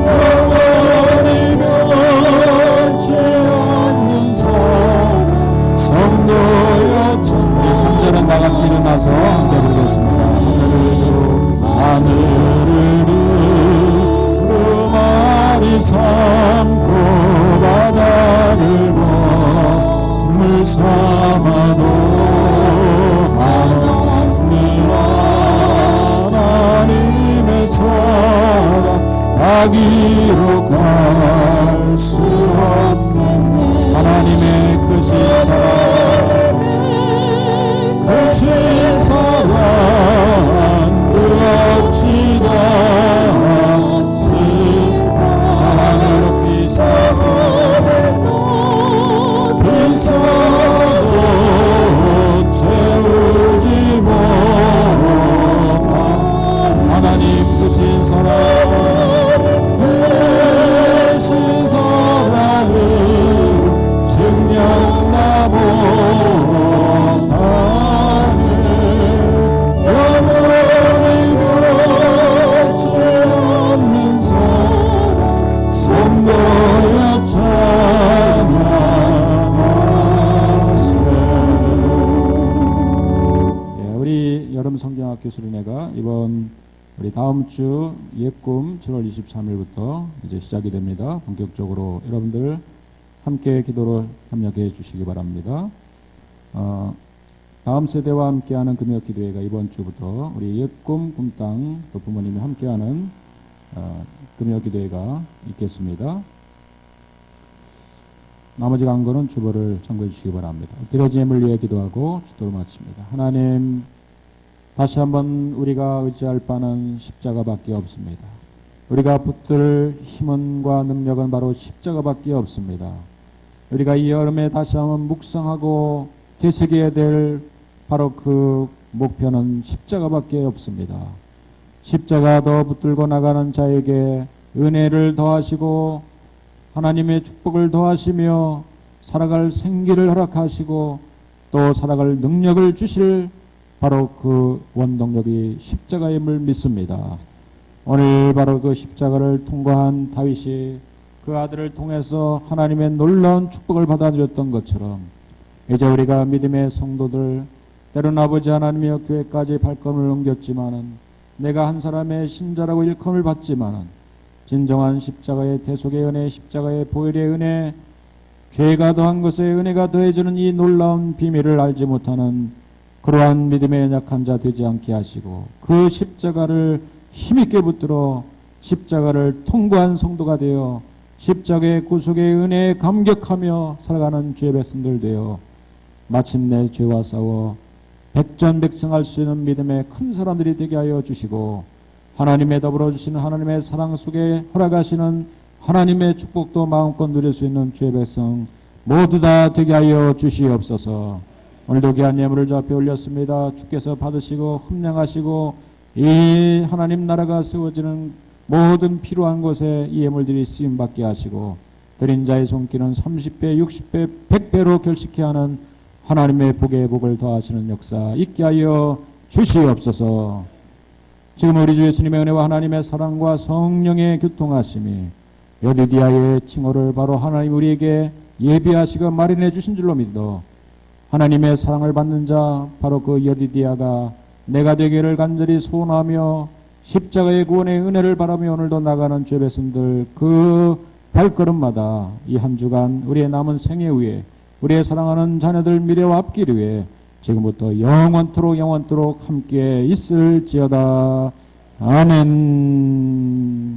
영원히 변치 않는 사랑 성도여 찬양. 3절은 다같이 일어나서 함께 부르겠습니다. 하늘을 두루마리 삼고 바다를 물 삼아도 하나님의 사랑 다 기록할 수 없겠네. 하나님의 크신 사랑 크신 사랑 끝없이 닿았으. 저 하늘 빗소도 채우지 못한 하나님 계신 사랑 계신 사랑을 증명나 못하네 영원히 끝이 없는 사랑 성도여 찬양하세. 우리 여름 성경학교 수련회가 이번 우리 다음 주 예꿈 7월 23일부터 이제 시작이 됩니다. 본격적으로 여러분들 함께 기도로 협력해 주시기 바랍니다. 다음 세대와 함께하는 금요 기도회가 이번 주부터 우리 예꿈 꿈땅 또 부모님이 함께하는 금요 기도회가 있겠습니다. 나머지 강건은 주보를 참고해 주시기 바랍니다. 드려진 예물 위해 기도하고 주도를 마칩니다. 하나님, 다시 한번 우리가 의지할 바는 십자가밖에 없습니다. 우리가 붙들 힘과 능력은 바로 십자가밖에 없습니다. 우리가 이 여름에 다시 한번 묵상하고 되새겨야 될 바로 그 목표는 십자가밖에 없습니다. 십자가 더 붙들고 나가는 자에게 은혜를 더하시고 하나님의 축복을 더하시며 살아갈 생기를 허락하시고 또 살아갈 능력을 주실 바로 그 원동력이 십자가임을 믿습니다. 오늘 바로 그 십자가를 통과한 다윗이 그 아들을 통해서 하나님의 놀라운 축복을 받아들였던 것처럼 이제 우리가 믿음의 성도들 때로는 아버지 하나님의 교회까지 발걸음을 옮겼지만은 내가 한 사람의 신자라고 일컬음을 받지만은 진정한 십자가의 대속의 은혜, 십자가의 보혈의 은혜, 죄가 더한 것에 은혜가 더해지는 이 놀라운 비밀을 알지 못하는 그러한 믿음의 연약한 자 되지 않게 하시고 그 십자가를 힘있게 붙들어 십자가를 통과한 성도가 되어 십자가의 구속의 은혜에 감격하며 살아가는 주의 백성들 되어 마침내 죄와 싸워 백전백승할 수 있는 믿음의 큰 사람들이 되게 하여 주시고 하나님의 더불어 주시는 하나님의 사랑 속에 허락하시는 하나님의 축복도 마음껏 누릴 수 있는 주의 백성 모두 다 되게 하여 주시옵소서. 오늘도 귀한 예물을 주 앞에 올렸습니다. 주께서 받으시고 흠량하시고 이 하나님 나라가 세워지는 모든 필요한 곳에 이 예물들이 쓰임받게 하시고 드린 자의 손길은 30배, 60배, 100배로 결식케 하는 하나님의 복의 복을 더하시는 역사 있게 하여 주시옵소서. 지금 우리 주 예수님의 은혜와 하나님의 사랑과 성령의 교통하심이 여디디아의 칭호를 바로 하나님 우리에게 예비하시고 마련해 주신 줄로 믿어 하나님의 사랑을 받는 자 바로 그 여디디아가 내가 되기를 간절히 소원하며 십자가의 구원의 은혜를 바라며 오늘도 나가는 죄 백성들 그 발걸음마다 이 한 주간 우리의 남은 생애 위에 우리의 사랑하는 자녀들 미래와 앞길 위에 지금부터 영원토록 함께 있을지어다. 아멘.